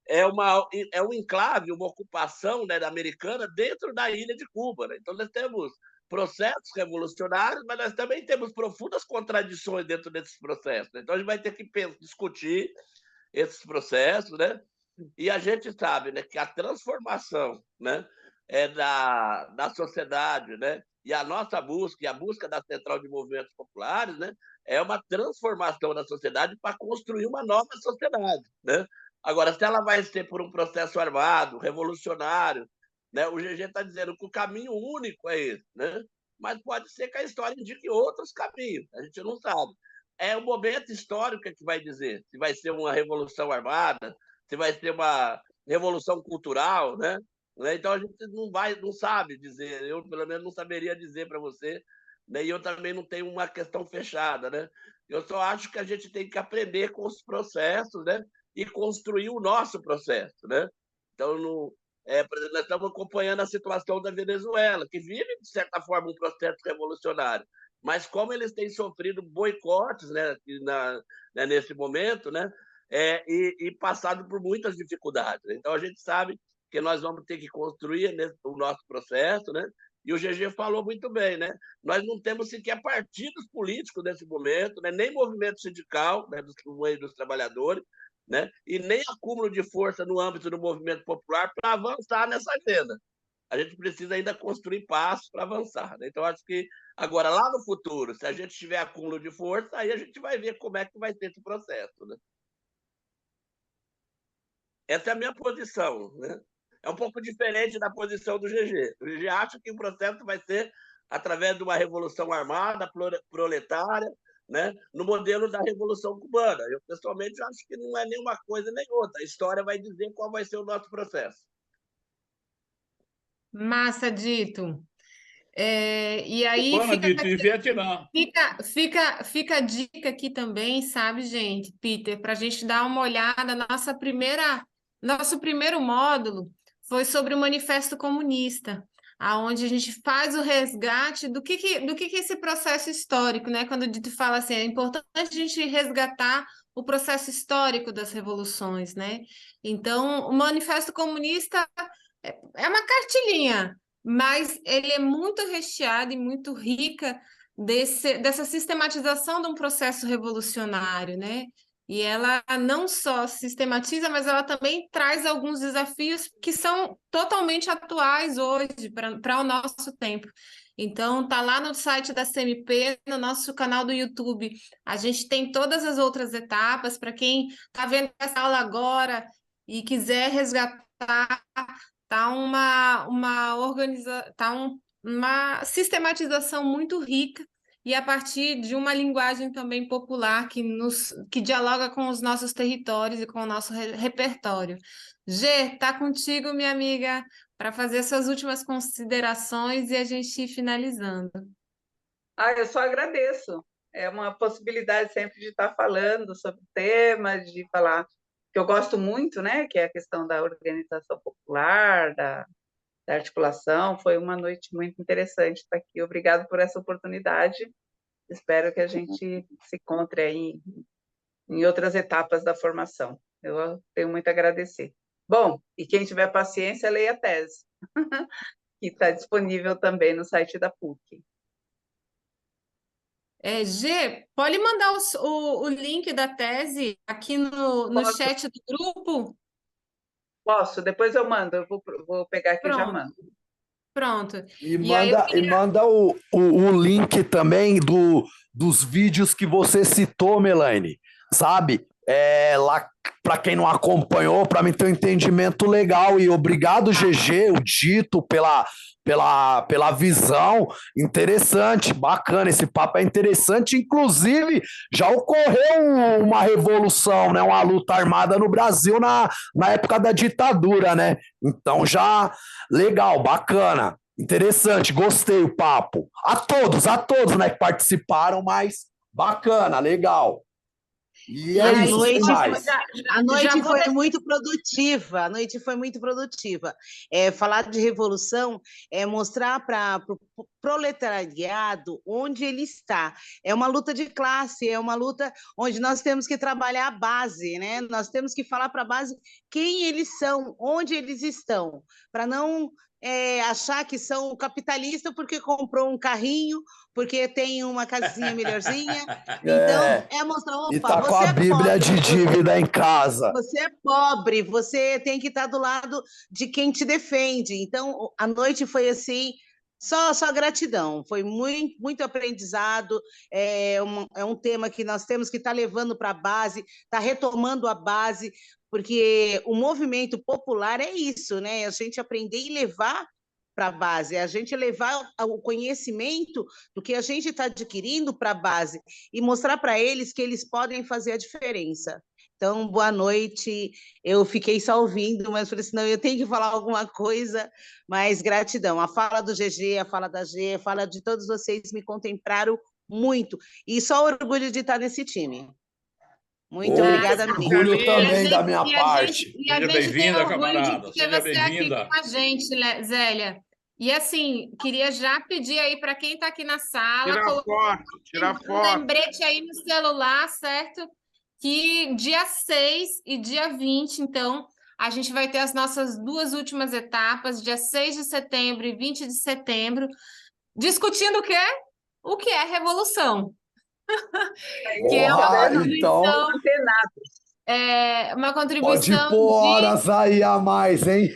é um enclave, uma ocupação, né, americana dentro da ilha de Cuba, né? Então, nós temos processos revolucionários, mas nós também temos profundas contradições dentro desses processos, né? Então, a gente vai ter que discutir esses processos, né? E a gente sabe, né, que a transformação, né, da sociedade, né, e a nossa busca, e a busca da Central de Movimentos Populares, né, é uma transformação da sociedade para construir uma nova sociedade, né? Agora, se ela vai ser por um processo armado, revolucionário, né, o GG está dizendo que o caminho único é esse, né? Mas pode ser que a história indique outros caminhos, a gente não sabe. É o momento histórico que vai dizer se vai ser uma revolução armada, se vai ser uma revolução cultural, né? Então a gente não sabe dizer, eu pelo menos não saberia dizer para você, né? E eu também não tenho uma questão fechada, né? Eu só acho que a gente tem que aprender com os processos, né? E construir o nosso processo, né? Então, por exemplo, nós estamos acompanhando a situação da Venezuela, que vive, de certa forma, um processo revolucionário. Mas como eles têm sofrido boicotes, né, nesse momento, né, e passado por muitas dificuldades. Então, a gente sabe que nós vamos ter que construir o nosso processo, né? E o GG falou muito bem, né? Nós não temos sequer partidos políticos nesse momento, né? Nem movimento sindical, né, do meio dos trabalhadores, né? E nem acúmulo de força no âmbito do movimento popular para avançar nessa agenda. A gente precisa ainda construir passos para avançar, né? Então, acho que agora, lá no futuro, se a gente tiver acúmulo de força, aí a gente vai ver como é que vai ser esse processo, né? Essa é a minha posição, né? É um pouco diferente da posição do GG. O GG acha que o processo vai ser através de uma revolução armada, proletária, né? No modelo da Revolução Cubana. Eu, pessoalmente, acho que não é nem uma coisa nem outra. A história vai dizer qual vai ser o nosso processo.
Massa, Dito. E aí
Cubana, Dito, e Vietnã.
fica a dica aqui também, sabe, gente, Peter, para a gente dar uma olhada. Nosso primeiro módulo foi sobre o Manifesto Comunista, aonde a gente faz o resgate do que é esse processo histórico, né? Quando o Dito fala assim, é importante a gente resgatar o processo histórico das revoluções, né? Então, o Manifesto Comunista é uma cartilhinha, mas ele é muito recheado e muito rica dessa sistematização de um processo revolucionário, né? E ela não só sistematiza, mas ela também traz alguns desafios que são totalmente atuais hoje para o nosso tempo. Então, tá lá no site da CMP, no nosso canal do YouTube. A gente tem todas as outras etapas. Para quem está vendo essa aula agora e quiser resgatar, tá uma sistematização muito rica e a partir de uma linguagem também popular que dialoga com os nossos territórios e com o nosso repertório. Gê, tá contigo, minha amiga, para fazer suas últimas considerações e a gente ir finalizando.
Eu só agradeço. É uma possibilidade sempre de estar falando sobre o tema, de falar que eu gosto muito, né, que é a questão da organização popular, da articulação. Foi uma noite muito interessante estar aqui. Obrigado por essa oportunidade. Espero que a gente se encontre aí em outras etapas da formação. Eu tenho muito a agradecer. Bom, e quem tiver paciência, leia a tese, que está disponível também no site da PUC.
Gê, pode mandar o link da tese aqui no chat do grupo?
Posso, depois eu mando, eu vou pegar aqui e já mando.
Pronto.
E manda o link também dos vídeos que você citou, Melaine, sabe? Lá, para quem não acompanhou, para mim ter um entendimento legal. E obrigado, GG, o Dito, pela visão interessante, bacana. Esse papo é interessante. Inclusive, já ocorreu uma revolução, né? Uma luta armada no Brasil na época da ditadura, né? Então, já legal, bacana, interessante, gostei o papo. A todos, né, que participaram, mas bacana, legal. E é isso,
a noite foi muito produtiva. A noite foi muito produtiva. Falar de revolução é mostrar para o proletariado onde ele está. É uma luta de classe, é uma luta onde nós temos que trabalhar a base, né? Nós temos que falar para a base quem eles são, onde eles estão, para não achar que são capitalistas porque comprou um carrinho, porque tem uma casinha melhorzinha. Então, mostrar, opa,
e tá com a Bíblia de dívida em casa.
Você é pobre, você tem que estar do lado de quem te defende. Então, a noite foi assim, só gratidão. Foi muito, muito aprendizado. É um tema que nós temos que estar levando para a base, estar retomando a base, porque o movimento popular é isso, né? A gente aprender e levar para a base, a gente levar o conhecimento do que a gente está adquirindo para a base e mostrar para eles que eles podem fazer a diferença. Então, boa noite. Eu fiquei só ouvindo, mas falei assim, não, eu tenho que falar alguma coisa, mas gratidão. A fala do GG, a fala da G, a fala de todos vocês me contemplaram muito. E só orgulho de estar nesse time. Muito obrigada, menina.
Orgulho também da minha parte.
Seja bem-vinda, camarada.
Seja bem-vinda. Aqui com a gente, Zélia. E assim, queria já pedir aí para quem está aqui na sala...
Tirar foto.
Um lembrete aí no celular, certo? Que dia 6 e dia 20, então, a gente vai ter as nossas duas últimas etapas, dia 6 de setembro e 20 de setembro, discutindo o quê? O que é revolução.
Que é uma contribuição...
uma contribuição...
Pode pôr horas aí a mais, hein?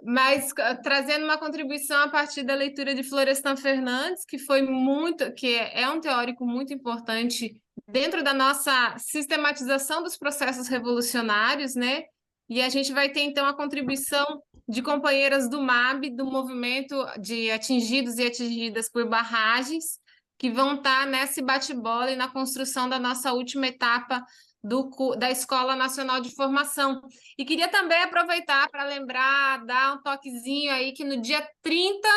Mas trazendo uma contribuição a partir da leitura de Florestan Fernandes, que é um teórico muito importante dentro da nossa sistematização dos processos revolucionários, né? E a gente vai ter, então, a contribuição de companheiras do MAB, do Movimento de Atingidos e Atingidas por Barragens, que vão estar nesse bate-bola e na construção da nossa última etapa da Escola Nacional de Formação. E queria também aproveitar para lembrar, dar um toquezinho aí, que no dia 30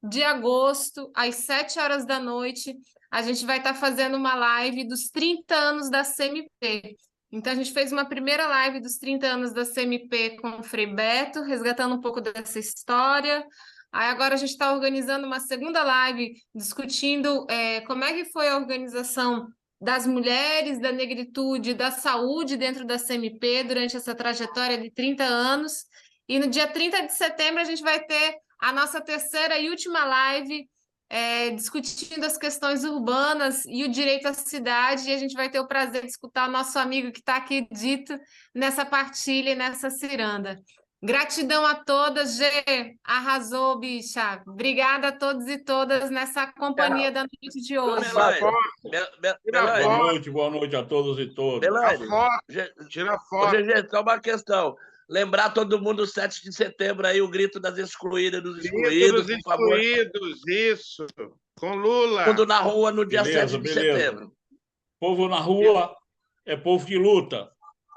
de agosto, às 7 horas da noite, a gente vai estar fazendo uma live dos 30 anos da CMP. Então, a gente fez uma primeira live dos 30 anos da CMP com o Frei Beto, resgatando um pouco dessa história. Aí agora a gente está organizando uma segunda live, discutindo como é que foi a organização das mulheres, da negritude, da saúde dentro da CMP durante essa trajetória de 30 anos. E no dia 30 de setembro a gente vai ter a nossa terceira e última live discutindo as questões urbanas e o direito à cidade, e a gente vai ter o prazer de escutar o nosso amigo que está aqui dito nessa partilha e nessa ciranda. Gratidão a todas, Gê. Arrasou, bicha. Obrigada a todos e todas nessa companhia da noite de hoje.
Boa noite a todos e todas.
Tira foto.
GG, só uma questão. Lembrar todo mundo 7 de setembro aí, o grito das excluídas, dos excluídos, por favor.
Isso. Com Lula.
Todo mundo na rua no dia 7 de setembro.
Povo na rua é povo que luta.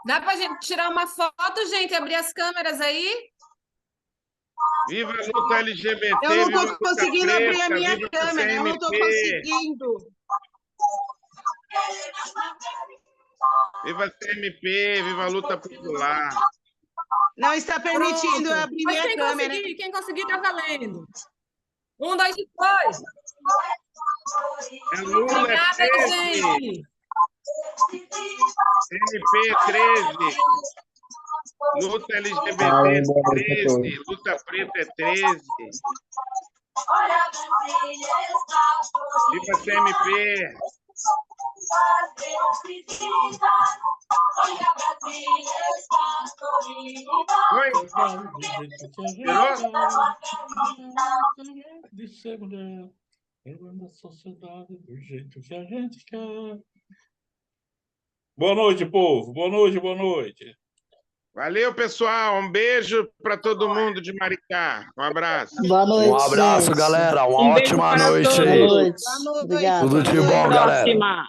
Dá pra gente tirar uma foto, gente? Abrir as câmeras aí?
Viva a luta LGBT!
Eu não
viva a
estou
luta
conseguindo
preta,
abrir a minha
viva
câmera, eu não estou
CMP,
conseguindo.
Viva a CMP, viva a luta popular!
Não está permitindo eu abrir
Mas
minha câmera.
quem conseguir tá valendo. 1, 2 e 2.
É Lula,
Obrigada,
é 13.
gente.
CMP 13. Luta LGBT 13. Luta preta é 13. Viva a CMP! Oi?
De ser mulher, da sociedade do jeito que a gente quer. Boa noite, povo. Boa noite, boa noite.
Valeu, pessoal. Um beijo para todo mundo de Maricá. Um abraço.
Boa noite,
Um abraço,
gente.
galera. Uma ótima noite
Boa
aí.
noite.
Boa noite.
Obrigada.
Tudo de bom, galera.
Próxima.